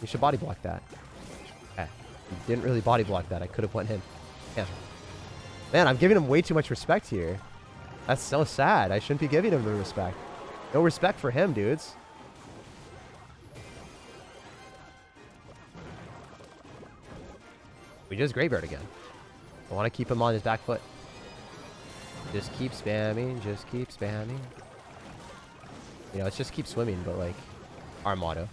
You should body block that. You didn't really body block that. I could have went in. Yeah. Man, I'm giving him way too much respect here. That's so sad. I shouldn't be giving him the respect. No respect for him, dudes. We just Graveyard again. I want to keep him on his back foot. Just keep spamming. Just keep spamming. You know, it's just keep swimming, but like our motto.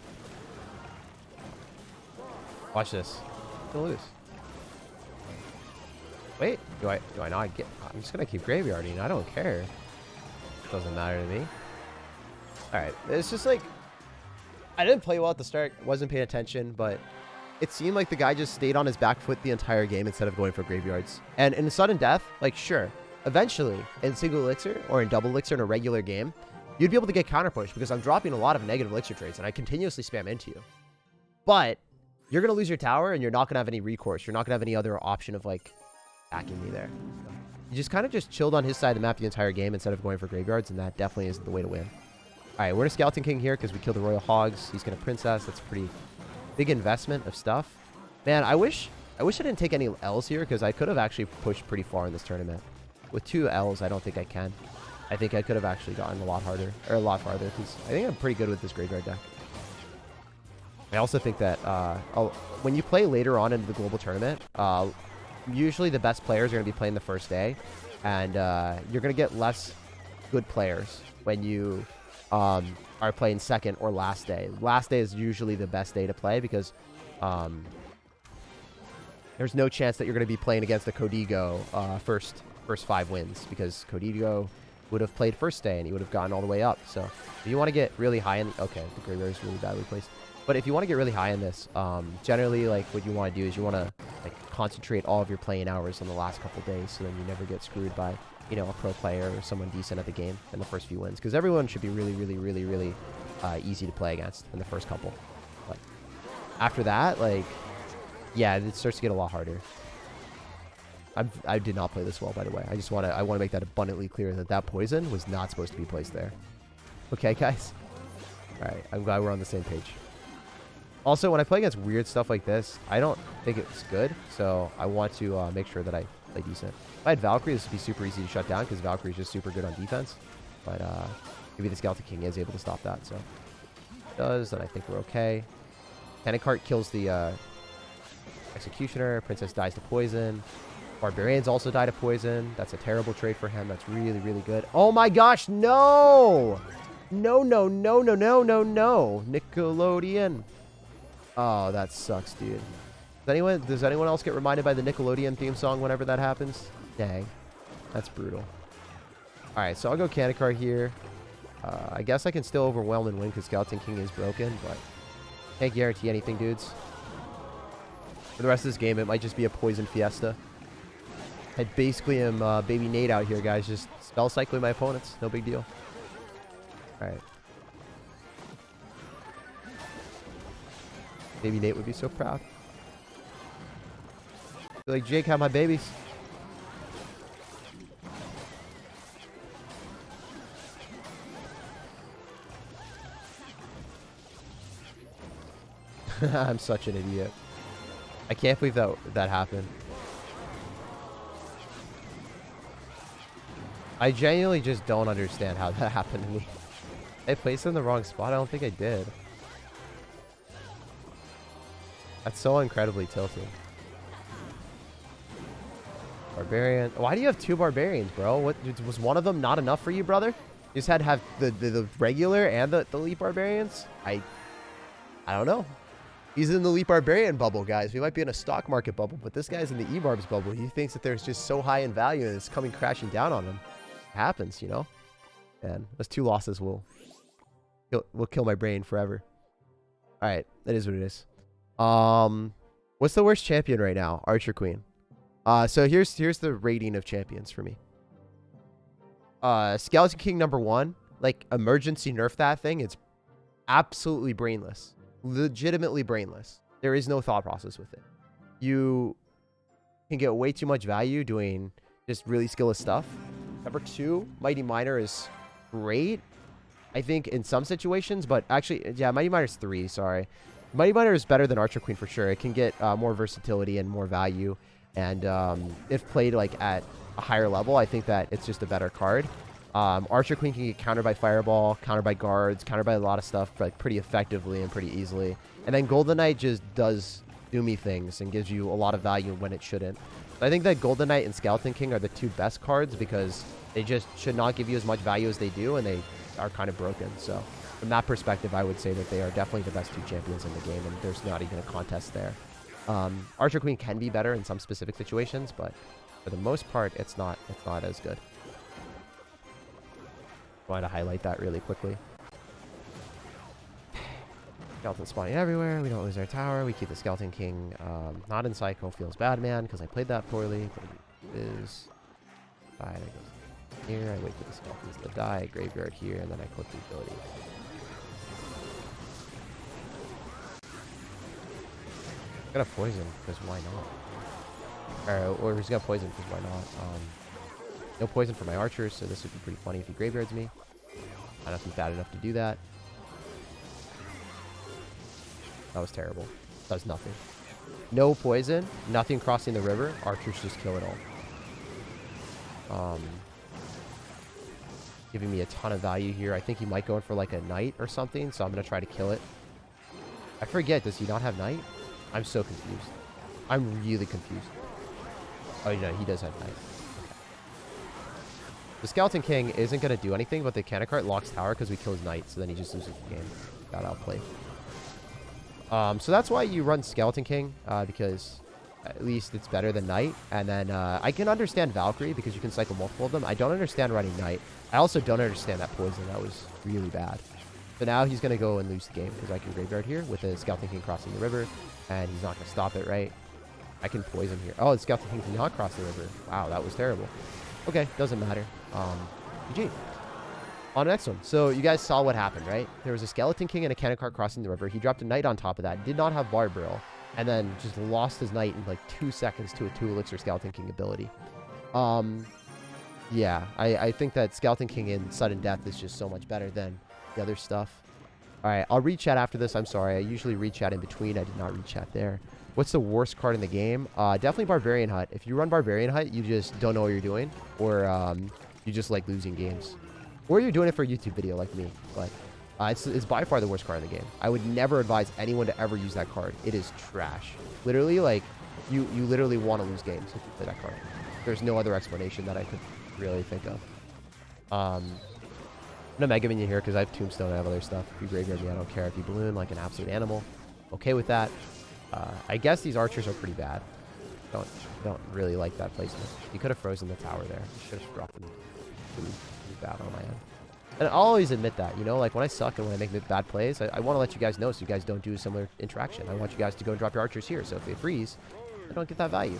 Watch this. I'm gonna lose. Wait, do I not get... I'm just going to keep Graveyarding. I don't care. It doesn't matter to me. Alright, it's just like... I didn't play well at the start. Wasn't paying attention, but it seemed like the guy just stayed on his back foot the entire game instead of going for graveyards. And in sudden death, like, sure, eventually in single elixir or in double elixir in a regular game, you'd be able to get counter push because I'm dropping a lot of negative elixir trades and I continuously spam into you. But you're going to lose your tower and you're not going to have any recourse. You're not going to have any other option of, like, attacking me there. You just kind of just chilled on his side of the map the entire game instead of going for graveyards, and that definitely isn't the way to win. All right, we're in a Skeleton King here because we killed the Royal Hogs. He's going to Princess. That's a pretty big investment of stuff. Man, I wish I didn't take any L's here because I could have actually pushed pretty far in this tournament. With 2 L's, I don't think I can. I think I could have actually gotten a lot harder, or a lot farther, because I think I'm pretty good with this graveyard deck. I also think that when you play later on into the global tournament, usually the best players are going to be playing the first day, and you're going to get less good players when you are playing second or last day. Last day is usually the best day to play because there's no chance that you're going to be playing against the Codigo first 5 wins, because Codigo would have played first day and he would have gotten all the way up. So if you want to get really high in, okay, the graveyard is really badly placed. But if you want to get really high in this, generally, like, what you want to do is you want to, like, concentrate all of your playing hours on the last couple days, so then you never get screwed by, you know, a pro player or someone decent at the game in the first few wins. Because everyone should be really, really, really, really easy to play against in the first couple. But after that, like, yeah, it starts to get a lot harder. I did not play this well, by the way. I want to make that abundantly clear that that poison was not supposed to be placed there. Okay, guys? All right, I'm glad we're on the same page. Also, when I play against weird stuff like this, I don't think it's good, so I want to make sure that I play decent. If I had Valkyrie, this would be super easy to shut down because Valkyrie is just super good on defense. But maybe the Skeleton King is able to stop that, so it does, and I think we're okay. Cart kills the Executioner. Princess dies to poison. Barbarians also die to poison. That's a terrible trade for him. That's really, really good. Oh my gosh, no! No, no, no, no, no, no, no. Nickelodeon. Oh, that sucks, dude. Does anyone else get reminded by the Nickelodeon theme song whenever that happens? Dang. That's brutal. Alright, so I'll go Cart here. I guess I can still overwhelm and win because Skeleton King is broken, but can't guarantee anything, dudes. For the rest of this game, it might just be a poison fiesta. I basically am Baby Nate out here, guys. Just spell cycling my opponents. No big deal. Alright. Baby Nate would be so proud. Like, Jake, have my babies. I'm such an idiot. I can't believe that happened. I genuinely just don't understand how that happened to me. I placed it in the wrong spot. I don't think I did. That's so incredibly tilted. Barbarian. Why do you have 2 barbarians, bro? What was one of them not enough for you, brother? You just had to have the regular and the elite barbarians? I don't know. He's in the elite barbarian bubble, guys. We might be in a stock market bubble, but this guy's in the E-barbs bubble. He thinks that there's just so high in value and it's coming crashing down on him. It happens, you know? And those 2 losses will kill my brain forever. All right, that is what it is. What's the worst champion right now? Archer Queen. So here's the rating of champions for me. Skeleton King #1, like, emergency nerf that thing. It's absolutely brainless. Legitimately brainless. There is no thought process with it. You can get way too much value doing just really skillless stuff. #2, Mighty Miner is great, I think, in some situations, but actually, yeah, Mighty Miner's 3, sorry. Mighty Miner is better than Archer Queen for sure. It can get more versatility and more value, and if played, like, at a higher level, I think that it's just a better card. Archer Queen can get countered by Fireball, countered by Guards, countered by a lot of stuff, like, pretty effectively and pretty easily. And then Golden Knight just does doomy things and gives you a lot of value when it shouldn't. So I think that Golden Knight and Skeleton King are the 2 best cards because they just should not give you as much value as they do, and they are kind of broken. So from that perspective, I would say that they are definitely the best 2 champions in the game, and there's not even a contest there. Archer Queen can be better in some specific situations, but for the most part, it's not as good. I wanted to highlight that really quickly. Skeleton spawning everywhere. We don't lose our tower. We keep the Skeleton King not in cycle. Feels bad, man, because I played that poorly. But it is. That goes here. I wait for the Skeletons to die. Graveyard here, and then I click the ability. I'm gonna poison, because why not? Or he's gonna poison, because why not? No poison for my archers, so this would be pretty funny if he graveyards me. I don't know if he's bad enough to do that. That was terrible. Does nothing. No poison, nothing crossing the river. Archers just kill it all. Giving me a ton of value here. I think he might go in for like a knight or something, so I'm going to try to kill it. I forget, does he not have knight? I'm so confused. I'm really confused. Oh, no, he does have knight. Okay. The Skeleton King isn't going to do anything, but the Cannon Cart locks tower because we kill his knight, so then he just loses the game. Got outplayed. So that's why you run Skeleton King, because at least it's better than Knight. And then I can understand Valkyrie because you can cycle multiple of them. I don't understand running Knight. I also don't understand that poison. That was really bad. So now he's going to go and lose the game because I can graveyard here with the Skeleton King crossing the river. And he's not going to stop it, right? I can poison here. Oh, the Skeleton King did not cross the river. Wow, that was terrible. Okay, doesn't matter. GG. On the next one. So you guys saw what happened, right? There was a Skeleton King and a Cannon Cart crossing the river. He dropped a Knight on top of that. Did not have Barbarrel. And then just lost his Knight in like 2 seconds to a 2 Elixir Skeleton King ability. Yeah, I think that Skeleton King in Sudden Death is just so much better than the other stuff. Alright, I'll read chat after this. I'm sorry. I usually read chat in between. I did not read chat there. What's the worst card in the game? Definitely Barbarian Hut. If you run Barbarian Hut, you just don't know what you're doing. Or you just like losing games. Or you're doing it for a YouTube video like me. But it's by far the worst card in the game. I would never advise anyone to ever use that card. It is trash. Literally, like, you literally want to lose games if you play that card. There's no other explanation that I could really think of. I'm not mega minion here because I have Tombstone and I have other stuff. If you graveyard me, I don't care. If you balloon like an absolute animal, okay with that. I guess these archers are pretty bad. Don't really like that placement. You could have frozen the tower there. You should have dropped them. Pretty bad on my end. And I'll always admit that, you know, like when I suck and when I make bad plays, I want to let you guys know so you guys don't do a similar interaction. I want you guys to go and drop your archers here. So if they freeze, I don't get that value.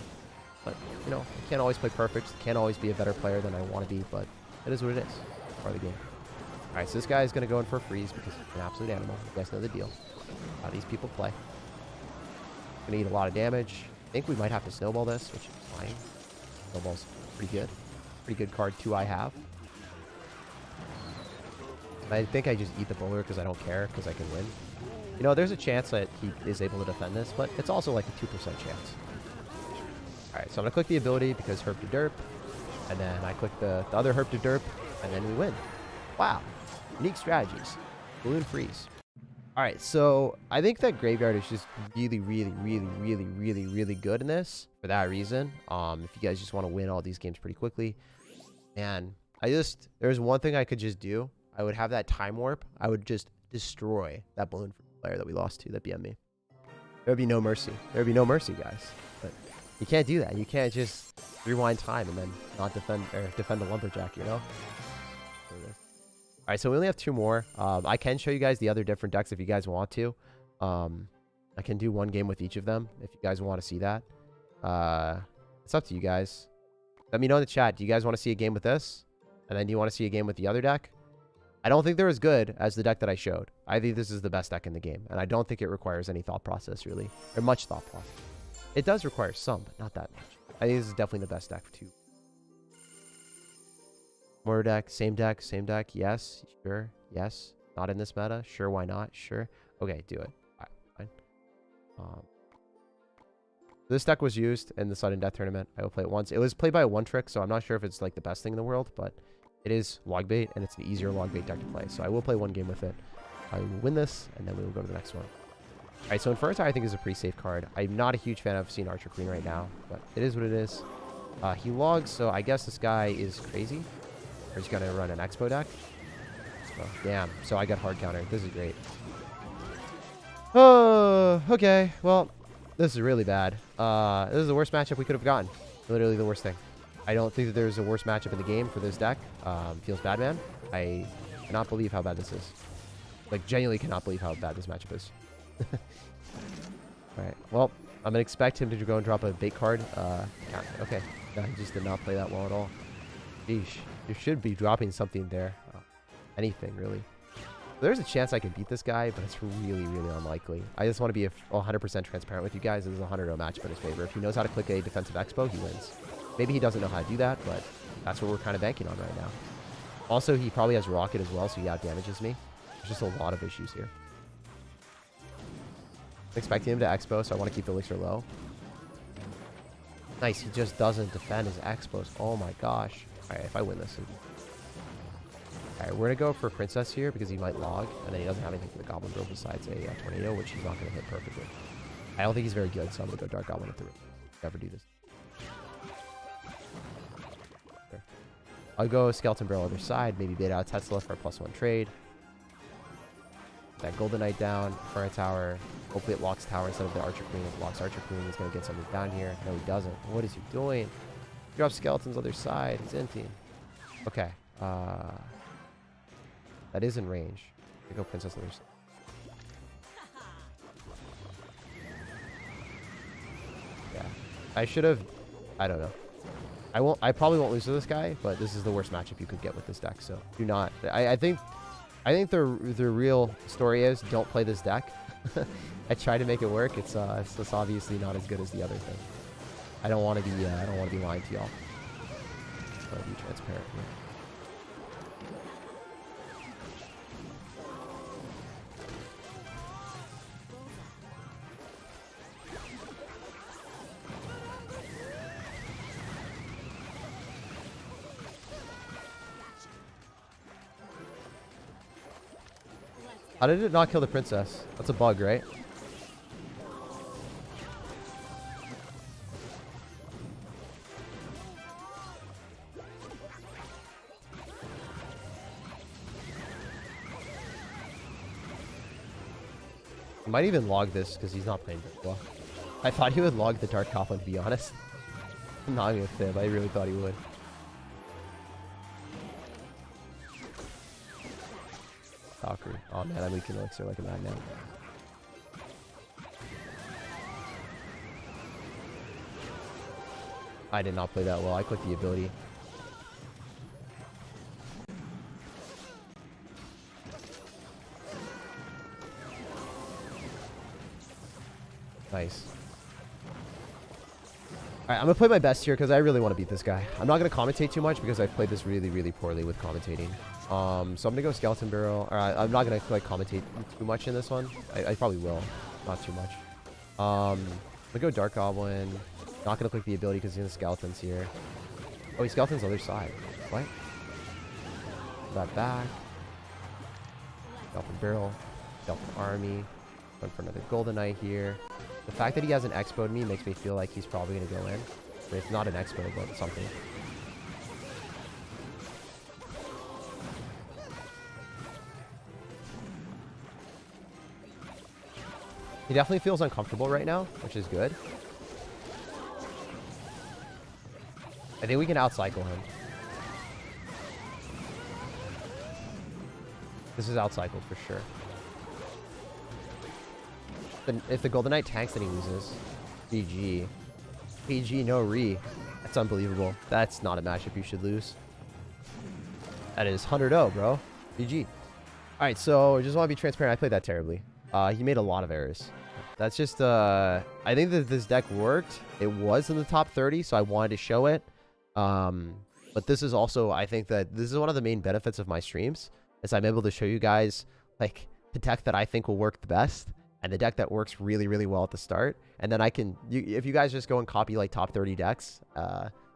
But, you know, I can't always play perfect. Can't always be a better player than I want to be, but it is what it is. It's part of the game. All right, so this guy is going to go in for a freeze because he's an absolute animal. You guys know the deal. How these people play. Going to eat a lot of damage. I think we might have to snowball this, which is fine. Snowball's pretty good. Pretty good card, 2 I have. I think I just eat the bowler because I don't care because I can win. You know, there's a chance that he is able to defend this, but it's also like a 2% chance. Alright, so I'm going to click the ability because herp to derp. And then I click the other herp to derp, and then we win. Wow. Unique strategies. Balloon freeze. Alright, so I think that Graveyard is just really good in this for that reason. If you guys just want to win all these games pretty quickly. And there's one thing I could just do. I would have that time warp. I would just destroy that balloon player that we lost to that BM me. There would be no mercy. There would be no mercy, guys. But you can't do that. You can't just rewind time and then not defend the lumberjack, you know? Alright, so we only have 2 more. I can show you guys the other different decks if you guys want to. I can do 1 game with each of them if you guys want to see that. It's up to you guys. Let me know in the chat. Do you guys want to see a game with this? And then do you want to see a game with the other deck? I don't think they're as good as the deck that I showed. I think this is the best deck in the game. And I don't think it requires any thought process, really. Or much thought process. It does require some, but not that much. I think this is definitely the best deck, too. More deck, same deck, same deck. Yes, sure, yes. Not in this meta. Sure, why not? Sure. Okay, do it. All right, fine. This deck was used in the Sudden Death tournament. I will play it once. It was played by a 1-trick, so I'm not sure if it's like the best thing in the world, but it is log bait, and it's an easier log bait deck to play. So I will play 1 game with it. I will win this, and then we will go to the next one. All right, so Inferno I think is a pretty safe card. I'm not a huge fan of seeing Archer Queen right now, but it is what it is. He logs, so I guess this guy is crazy. Or he's going to run an Expo deck. Oh, damn. So I got hard counter. This is great. Oh, okay. Well, this is really bad. This is the worst matchup we could have gotten. Literally the worst thing. I don't think that there's a worse matchup in the game for this deck. Feels bad, man. I cannot believe how bad this is. Like, genuinely cannot believe how bad this matchup is. Alright, well, I'm going to expect him to go and drop a bait card. Okay, no, he just did not play that well at all. Sheesh, you should be dropping something there. Anything, really. There's a chance I can beat this guy, but it's really, really unlikely. I just want to be 100% transparent with you guys. This is a 100-0 matchup in his favor. If he knows how to click a defensive expo, he wins. Maybe he doesn't know how to do that, but that's what we're kind of banking on right now. Also, he probably has rocket as well, so he out-damages me. There's just a lot of issues here. I'm expecting him to expo, so I want to keep the elixir low. Nice, he just doesn't defend his expos. Oh my gosh. Alright, if I win this... Alright, we're going to go for Princess here because he might log, and then he doesn't have anything for the Goblin Drill besides a Tornado, which he's not going to hit perfectly. I don't think he's very good, so I'm going to go Dark Goblin at the never do this. There. I'll go Skeleton Barrel other side, maybe bait out Tesla for a +1 trade. That Golden Knight down, Fire Tower. Hopefully it locks Tower instead of the Archer Queen. If it locks Archer Queen, he's going to get something down here. No, he doesn't. What is he doing? He drops Skeletons other side. He's empty. Okay. That is in range. I go Princess other side. Yeah. I should have... I don't know. I probably won't lose to this guy, but this is the worst matchup you could get with this deck, so do not... I think the real story is don't play this deck. I tried to make it work. It's obviously not as good as the other thing. I don't want to be lying to y'all. Just want to be transparent here. How did it not kill the princess? That's a bug, right? He might even log this because he's not playing very well. I thought he would log the Dark Goblin, to be honest. I'm not even fib. I really thought he would. Valkyrie. Oh man, I'm leaking Elixir like a madman. I did not play that well. I clicked the ability. Nice. Alright, I'm going to play my best here because I really want to beat this guy. I'm not going to commentate too much because I've played this really, really poorly with commentating. So I'm going to go Skeleton Barrel. I'm not going to like commentate too much in this one. I probably will. Not too much. I'm going to go Dark Goblin. Not going to click the ability because he's in the Skeletons here. Oh, he Skeletons other side. What? That back. Skeleton Barrel. Skeleton Army. Going for another Golden Knight here. The fact that he hasn't expoed me makes me feel like he's probably going to go in. But if not an expo, but something. He definitely feels uncomfortable right now, which is good. I think we can outcycle him. This is outcycled for sure. If the Golden Knight tanks, then he loses. GG. PG, no re. That's unbelievable. That's not a matchup you should lose. That is 100-0, bro. GG. Alright, so I just want to be transparent. I played that terribly. He made a lot of errors. That's just, I think that this deck worked. It was in the top 30, so I wanted to show it. But this is also, I think that this is one of the main benefits of my streams, is I'm able to show you guys, like, the deck that I think will work the best, and the deck that works really, really well at the start. And then I can, if you guys just go and copy, like, top 30 decks,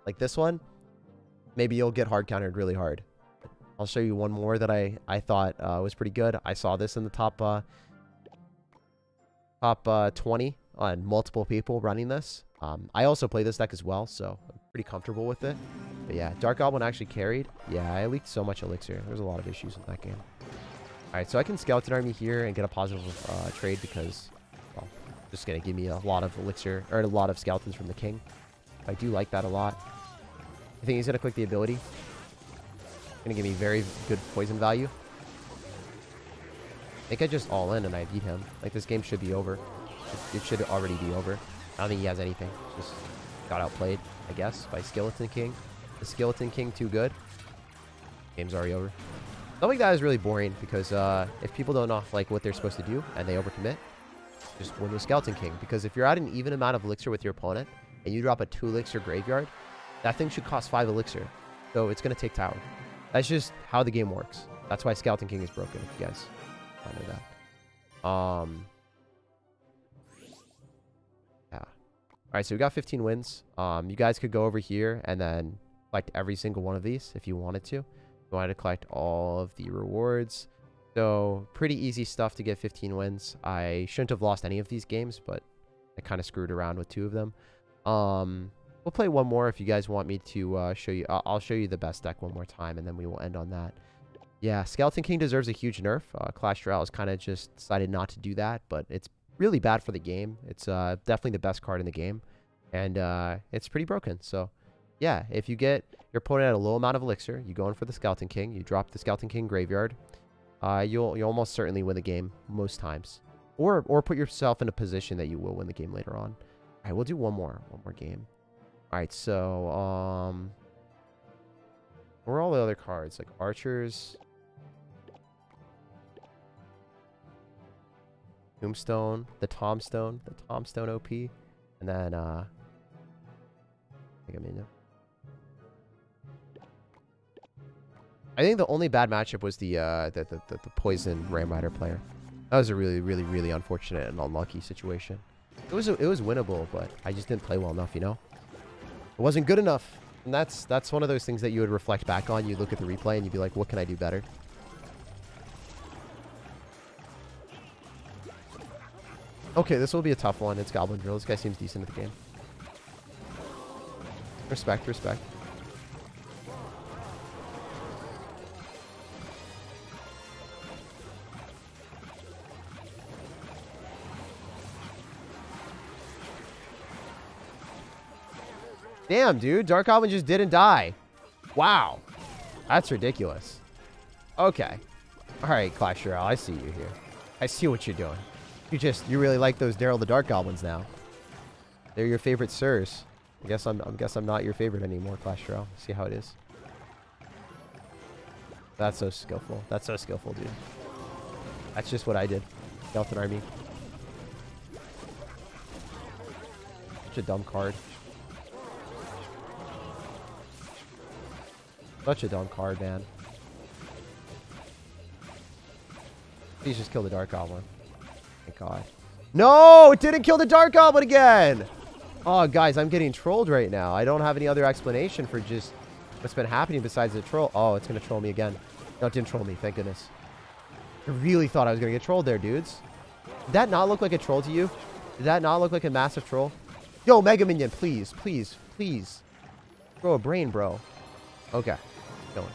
like this one, maybe you'll get hard countered really hard. I'll show you one more that I thought was pretty good. I saw this in the top 20 on multiple people running this. I also play this deck as well, so I'm pretty comfortable with it. But yeah, Dark Goblin actually carried. Yeah, I leaked so much Elixir. There's a lot of issues in that game. Alright, so I can Skeleton Army here and get a positive trade because, well, just going to give me a lot of Elixir, or a lot of Skeletons from the King. I do like that a lot. I think he's going to click the ability. Going to give me very good poison value. I think I just all in and I beat him. Like, this game should be over. It should already be over. I don't think he has anything. Just got outplayed, I guess, by Skeleton King. The Skeleton King too good. Game's already over. Something like that is really boring because if people don't know like what they're supposed to do and they overcommit, just win with Skeleton King. Because if you're at an even amount of elixir with your opponent and you drop a 2 elixir graveyard, that thing should cost 5 elixir. So it's going to take tower. That's just how the game works. That's why Skeleton King is broken, if you guys don't know that. Yeah. Alright, so we got 15 wins. You guys could go over here and then collect every single one of these if you wanted to. You wanted to collect all of the rewards. So pretty easy stuff to get 15 wins. I shouldn't have lost any of these games, but I kind of screwed around with 2 of them. We'll play one more if you guys want me to show you. I'll show you the best deck one more time, and then we will end on that. Yeah, Skeleton King deserves a huge nerf. Clash Royale has kind of just decided not to do that, but it's really bad for the game. It's definitely the best card in the game, and it's pretty broken. So yeah, if you get your opponent at a low amount of elixir, you go in for the Skeleton King, you drop the Skeleton King graveyard, you'll almost certainly win the game most times. Or put yourself in a position that you will win the game later on. Alright, we'll do one more game. Alright, so where are all the other cards? Like archers, Tombstone, the Tombstone OP, and then I think the only bad matchup was the Poison Ram Rider player. That was a really unfortunate and unlucky situation. It was winnable, but I just didn't play well enough, you know? It wasn't good enough. And that's one of those things that you would reflect back on. You look at the replay and you'd be like, what can I do better? Okay, this will be a tough one. It's Goblin Drill. This guy seems decent at the game. Respect. Damn, dude. Dark Goblin just didn't die. Wow. That's ridiculous. Okay. Alright, Clash Royale. I see you here. I see what you're doing. You really like those Daryl the Dark Goblins now. They're your favorite sirs. I guess I'm not your favorite anymore, Clash Royale. See how it is. That's so skillful. That's so skillful, dude. That's just what I did. Skeleton Army. Such a dumb card. Such a dumb card, man. Please just kill the Dark Goblin. Thank God. No! It didn't kill the Dark Goblin again! Oh, guys, I'm getting trolled right now. I don't have any other explanation for just what's been happening besides the troll. Oh, it's going to troll me again. No, it didn't troll me. Thank goodness. I really thought I was going to get trolled there, dudes. Did that not look like a troll to you? Did that not look like a massive troll? Yo, Mega Minion, please. Throw a brain, bro. Okay. Going.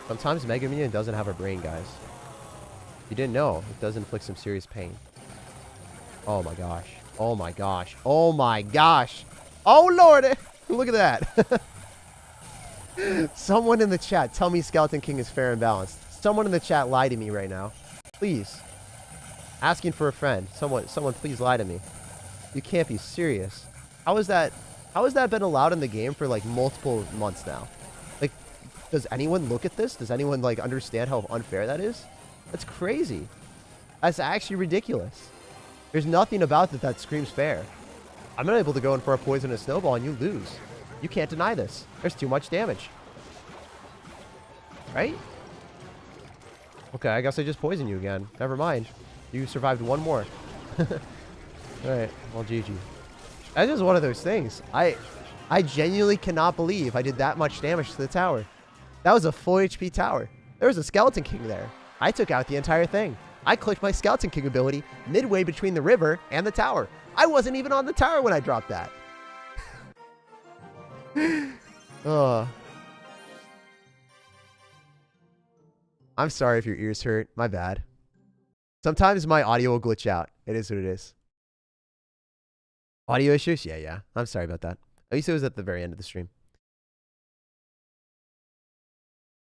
Sometimes Mega Minion doesn't have a brain, guys. You didn't know. It does inflict some serious pain. Oh my gosh. Oh my gosh. Oh my gosh. Oh lord. Look at that. Someone in the chat tell me Skeleton King is fair and balanced. Someone in the chat lie to me right now. Please. Asking for a friend. Someone please lie to me. You can't be serious. How has that been allowed in the game for like multiple months now? Like, does anyone look at this? Does anyone like understand how unfair that is? That's crazy. That's actually ridiculous. There's nothing about that screams fair. I'm not able to go in for a poisonous snowball and you lose. You can't deny this. There's too much damage. Right? Okay, I guess I just poisoned you again. Never mind. You survived one more. Alright, well, GG. That's just one of those things. I genuinely cannot believe I did that much damage to the tower. That was a full HP tower. There was a Skeleton King there. I took out the entire thing. I clicked my Skeleton King ability midway between the river and the tower. I wasn't even on the tower when I dropped that. I'm sorry if your ears hurt. My bad. Sometimes my audio will glitch out. It is what it is. Audio issues? Yeah. I'm sorry about that. At least it was at the very end of the stream.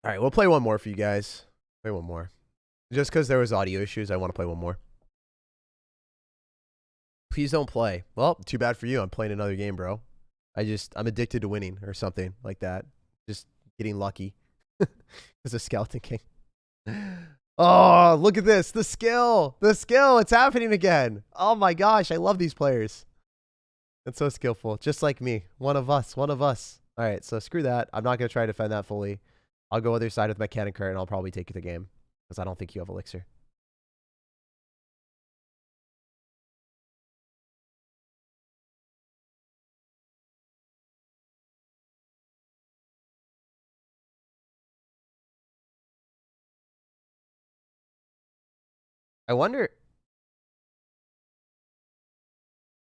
All right, we'll play one more for you guys. Play one more. Just because there was audio issues, I want to play one more. Please don't play. Well, too bad for you. I'm playing another game, bro. I'm addicted to winning or something like that. Just getting lucky. As a Skeleton King. Oh, look at this. The skill. The skill. It's happening again. Oh my gosh. I love these players. It's so skillful. Just like me. One of us. One of us. All right. So screw that. I'm not going to try to defend that fully. I'll go other side with my cannon cart and I'll probably take the game. Because I don't think you have Elixir. I wonder.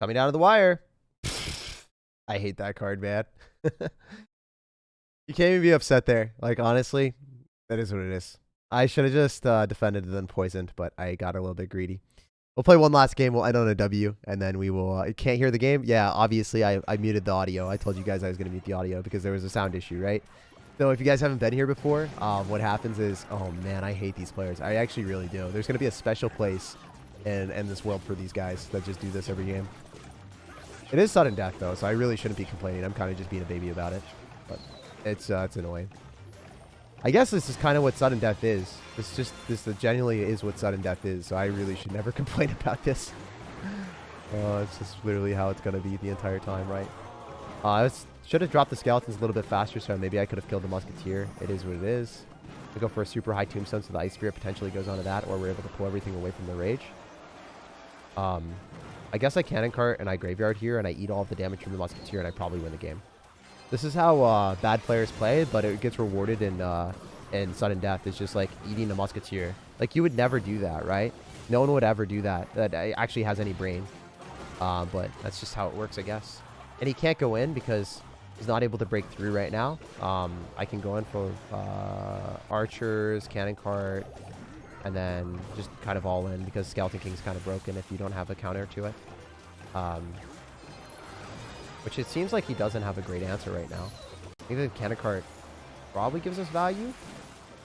Coming down to the wire. I hate that card, man. You can't even be upset there. Like, honestly, that is what it is. I should have just defended and then poisoned, but I got a little bit greedy. We'll play one last game. We'll end on a W, and then we will... you can't hear the game? Yeah, obviously, I muted the audio. I told you guys I was going to mute the audio because there was a sound issue, right? So if you guys haven't been here before, what happens is... Oh, man, I hate these players. I actually really do. There's going to be a special place in this world for these guys that just do this every game. It is sudden death, though, so I really shouldn't be complaining. I'm kind of just being a baby about it. But it's annoying. I guess this is kind of what sudden death is. This genuinely is what sudden death is, so I really should never complain about this. It's just literally how it's going to be the entire time, right? I should have dropped the skeletons a little bit faster, so maybe I could have killed the musketeer. It is what it is. We go for a super high tombstone, so the ice spirit potentially goes onto that, or we're able to pull everything away from the rage. I guess I cannon cart and I graveyard here, and I eat all of the damage from the musketeer, and I probably win the game. This is how bad players play, but it gets rewarded in sudden death. It's just like eating a musketeer. Like, you would never do that, right? No one would ever do that. That actually has any brain. But that's just how it works, I guess. And he can't go in because he's not able to break through right now. I can go in for archers, cannon cart, and then just kind of all in because Skeleton King's kind of broken if you don't have a counter to it. Which it seems like he doesn't have a great answer right now. I think the cannon cart probably gives us value.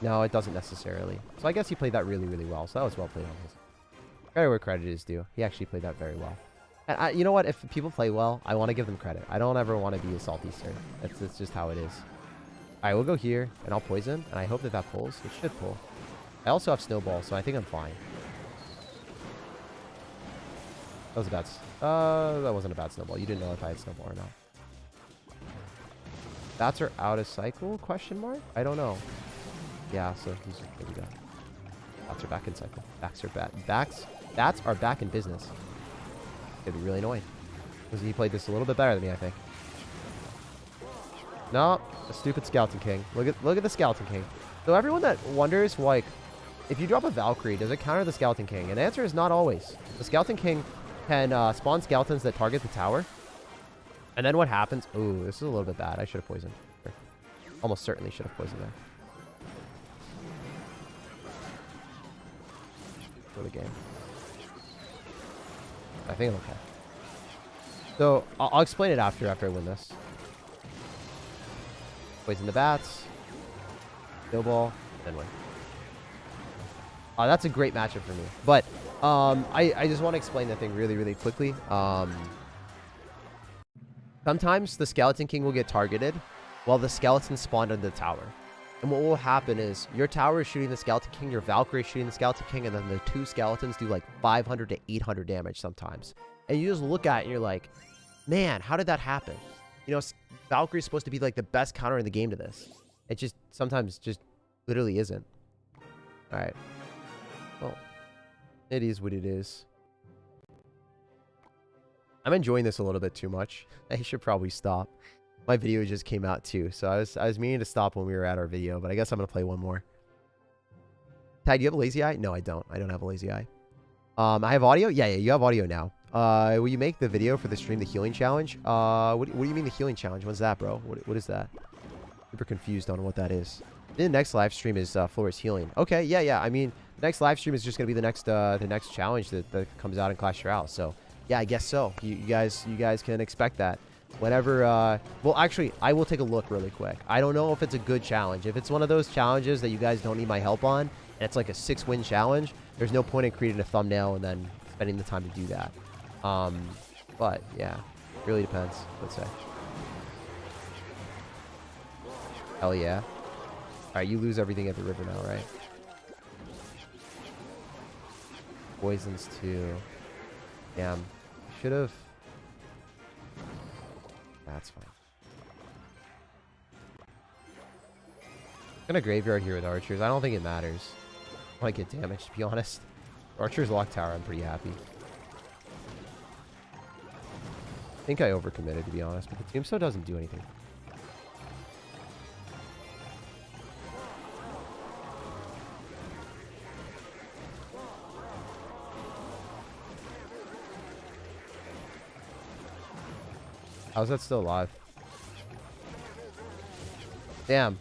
No, it doesn't necessarily. So I guess he played that really, really well. So that was well played on his. Credit where credit is due. He actually played that very well. And you know what? If people play well, I want to give them credit. I don't ever want to be a salty sir. It's just how it is. All right, we'll go here, and I'll poison. And I hope that that pulls. It should pull. I also have snowball, so I think I'm fine. That was a bad... that wasn't a bad snowball. You didn't know if I had snowball or not. Bats are out of cycle? Question mark? I don't know. Yeah, so he's just maybe that. Bats are back in cycle. Bats are back in business. It'd be really annoying. Because he played this a little bit better than me, I think. No, a stupid Skeleton King. Look at the Skeleton King. So everyone that wonders, like, if you drop a Valkyrie, does it counter the Skeleton King? And the answer is not always. The Skeleton King can spawn skeletons that target the tower. And then what happens? Ooh, this is a little bit bad. I should have poisoned. Or almost certainly should have poisoned there. For the game. I think I'm okay. So I'll explain it after I win this. Poison the bats. Snowball. Then win. That's a great matchup for me. But I just want to explain that thing really, really quickly. Sometimes the Skeleton King will get targeted while the skeletons spawn under the tower. And what will happen is your tower is shooting the Skeleton King, your Valkyrie is shooting the Skeleton King, and then the two skeletons do like 500 to 800 damage sometimes. And you just look at it and you're like, man, how did that happen? You know, Valkyrie is supposed to be like the best counter in the game to this. It just sometimes just literally isn't. All right. Well, it is what it is. I'm enjoying this a little bit too much. I should probably stop. My video just came out too, so I was meaning to stop when we were at our video, but I guess I'm gonna play one more. Ty, do you have a lazy eye? No, I don't. I don't have a lazy eye. I have audio? Yeah, you have audio now. Will you make the video for the stream, the healing challenge? What do you mean the healing challenge? What's that, bro? What is that? Super confused on what that is. The next live stream is Flora's healing. Okay, yeah. I mean, the next live stream is just gonna be the next challenge that comes out in Clash Royale. So yeah, I guess so. You guys can expect that. Whenever, well, actually, I will take a look really quick. I don't know if it's a good challenge. If it's one of those challenges that you guys don't need my help on, and it's like a 6-win challenge, there's no point in creating a thumbnail and then spending the time to do that. But, yeah, really depends, let's say. Hell yeah. Alright, you lose everything at the river now, right? Poisons too. Damn. Should have. That's fine. I'm gonna graveyard here with archers. I don't think it matters. I might get damaged, to be honest. Archer's lock tower, I'm pretty happy. I think I overcommitted, to be honest, but the tombstone doesn't do anything. How's that still alive? Damn.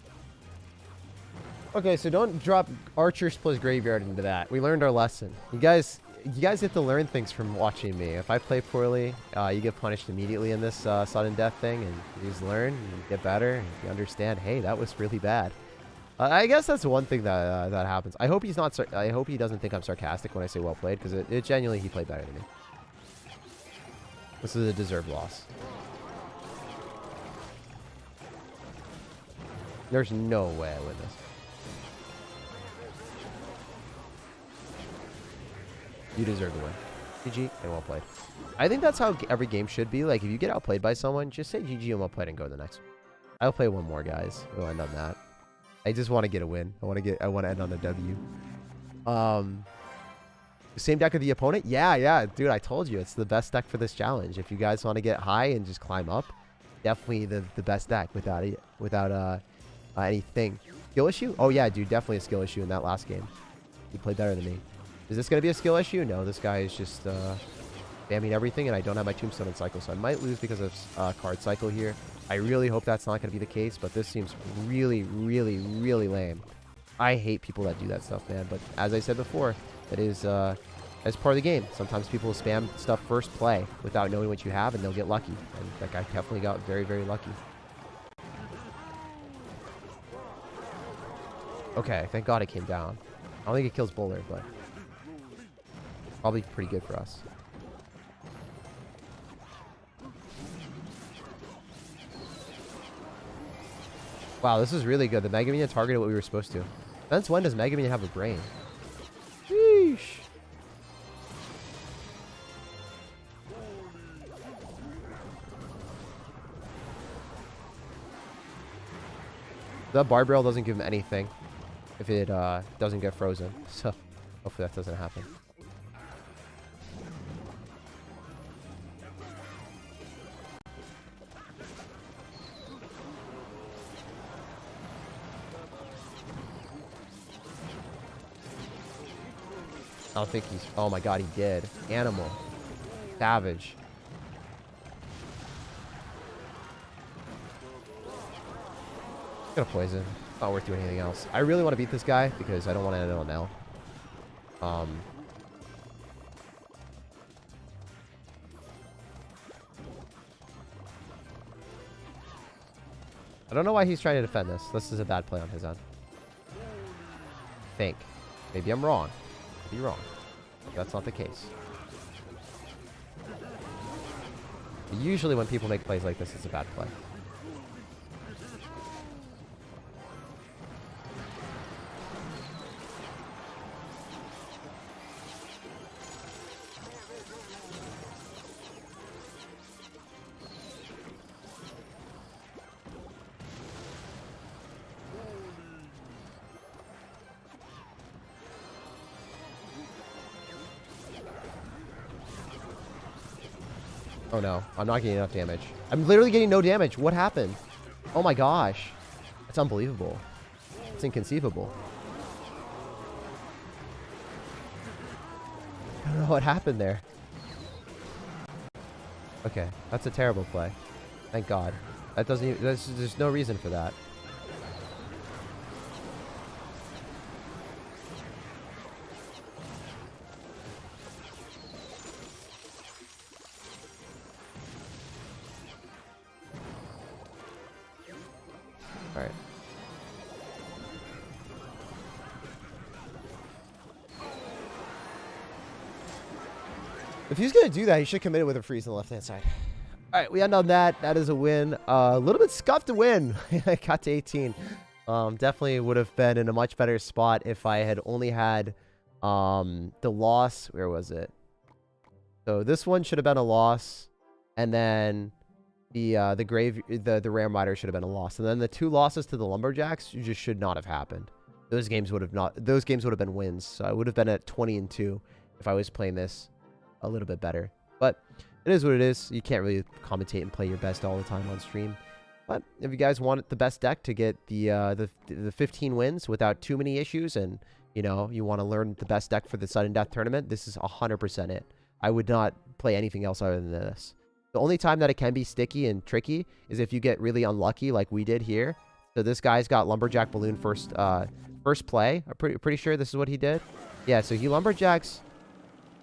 Okay, so don't drop archers plus graveyard into that. We learned our lesson. You guys get to learn things from watching me. If I play poorly, you get punished immediately in this sudden death thing, and you just learn and you get better, and you understand, hey, that was really bad. I guess that's one thing that that happens. I hope he's not. I hope he doesn't think I'm sarcastic when I say well played, because it genuinely he played better than me. This is a deserved loss. There's no way I win this. You deserve to win. GG and well played. I think that's how every game should be. Like, if you get outplayed by someone, just say GG and well played and go to the next one. I'll play one more, guys. We'll end on that. I just want to get a win. I want to end on a W. Same deck of the opponent? Yeah, dude, I told you it's the best deck for this challenge. If you guys want to get high and just climb up, definitely the best deck without anything. Skill issue? Oh yeah, dude, definitely a skill issue in that last game. You played better than me. Is this going to be a skill issue? No, this guy is just spamming everything, and I don't have my tombstone in cycle, so I might lose because of card cycle here. I really hope that's not going to be the case, but this seems really, really, really lame. I hate people that do that stuff, man, but as I said before, that is that's part of the game. Sometimes people will spam stuff first play without knowing what you have, and they'll get lucky, and that guy definitely got very, very lucky. Okay, thank God it came down. I don't think it kills Bowler, but probably pretty good for us. Wow, this is really good. The Mega Minion targeted what we were supposed to. Since when does Mega Minion have a brain? Sheesh. The Barb Rail doesn't give him anything if it doesn't get frozen. So hopefully that doesn't happen. I don't think he's... Oh my God, he did. Animal. Savage. Gonna poison. Not worth doing anything else. I really want to beat this guy because I don't want to end it on L. I don't know why he's trying to defend this. This is a bad play on his end. I think. Maybe I'm wrong. Be wrong. That's not the case. Usually when people make plays like this, it's a bad play. Oh no, I'm not getting enough damage. I'm literally getting no damage. What happened? Oh my gosh. That's unbelievable. It's inconceivable. I don't know what happened there. Okay, that's a terrible play. Thank God. That doesn't even, there's no reason for that. All right. If he's going to do that, he should commit it with a freeze on the left-hand side. All right, we end on that. That is a win. A little bit scuffed to win. I got to 18. Definitely would have been in a much better spot if I had only had the loss. Where was it? So this one should have been a loss, and then the Rare Miter should have been a loss, and then the 2 losses to the Lumberjacks just should not have happened. Those games would have been wins. So I would have been at 20-2 if I was playing this a little bit better. But it is what it is. You can't really commentate and play your best all the time on stream. But if you guys want the best deck to get the 15 wins without too many issues, and you know you want to learn the best deck for the sudden death tournament, this is 100% it. I would not play anything else other than this. The only time that it can be sticky and tricky is if you get really unlucky like we did here. So this guy's got Lumberjack Balloon first play. I'm pretty sure this is what he did. Yeah, so he Lumberjacks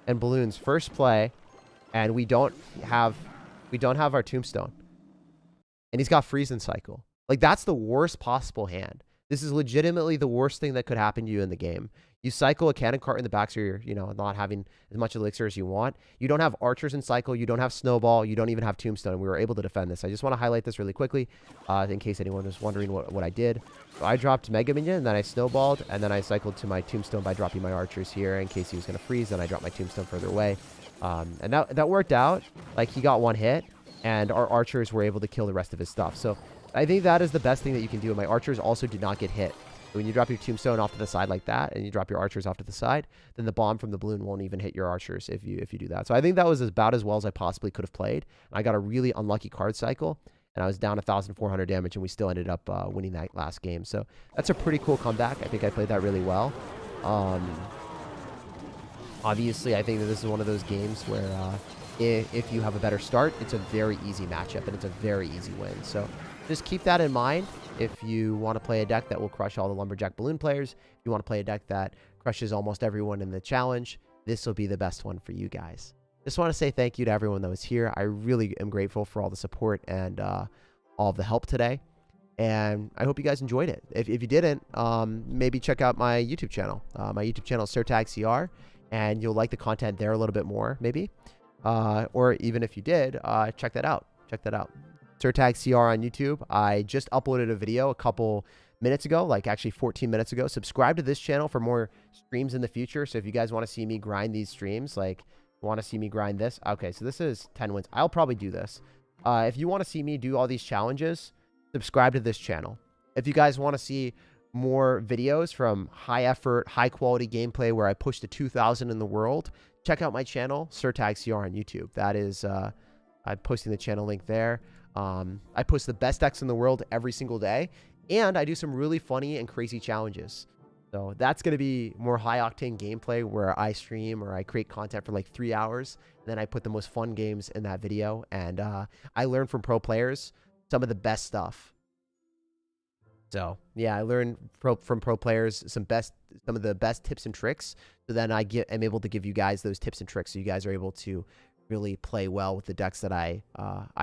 and Balloons first play, and we don't have our Tombstone. And he's got Freeze and Cycle. Like, that's the worst possible hand. This is legitimately the worst thing that could happen to you in the game. You cycle a cannon cart in the back, so you're, you know, not having as much elixir as you want. You don't have archers in cycle. You don't have snowball. You don't even have tombstone. We were able to defend this. I just want to highlight this really quickly in case anyone was wondering what I did. So I dropped Mega Minion, and then I snowballed, and then I cycled to my tombstone by dropping my archers here in case he was going to freeze. Then I dropped my tombstone further away. And that worked out. Like, he got 1 hit, and our archers were able to kill the rest of his stuff. So I think that is the best thing that you can do. And my archers also did not get hit. When you drop your tombstone off to the side like that, and you drop your archers off to the side, then the bomb from the balloon won't even hit your archers if you do that. So I think that was about as well as I possibly could have played. And I got a really unlucky card cycle, and I was down 1,400 damage, and we still ended up winning that last game. So that's a pretty cool comeback. I think I played that really well. Obviously, I think that this is one of those games where if you have a better start, it's a very easy matchup, and it's a very easy win. So just keep that in mind if you want to play a deck that will crush all the Lumberjack Balloon players. If you want to play a deck that crushes almost everyone in the challenge, this will be the best one for you guys. Just want to say thank you to everyone that was here. I really am grateful for all the support and all of the help today. And I hope you guys enjoyed it. If you didn't, maybe check out my YouTube channel. My YouTube channel is SIRTAG CR, and you'll like the content there a little bit more, maybe. Or even if you did, check that out. Check that out. SIRTAG CR on YouTube. I just uploaded a video a couple minutes ago, like actually 14 minutes ago. Subscribe to this channel for more streams in the future. So if you guys want to see me grind these streams, like want to see me grind this. Okay, so this is 10 wins. I'll probably do this. If you want to see me do all these challenges, subscribe to this channel. If you guys want to see more videos from high effort, high quality gameplay where I push to 2,000 in the world, check out my channel, SIRTAG CR on YouTube. That is, I'm posting the channel link there. I post the best decks in the world every single day, and I do some really funny and crazy challenges. So that's going to be more high-octane gameplay where I stream or I create content for like 3 hours, and then I put the most fun games in that video, and I learn from pro players some of the best stuff. So yeah, I learned from pro players some of the best tips and tricks. So then I'm able to give you guys those tips and tricks, so you guys are able to really play well with the decks that I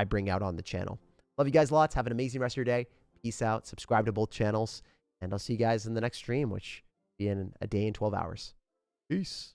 bring out on the channel. Love you guys lots. Have an amazing rest of your day. Peace out. Subscribe to both channels, and I'll see you guys in the next stream, which will be in a day and 12 hours. Peace.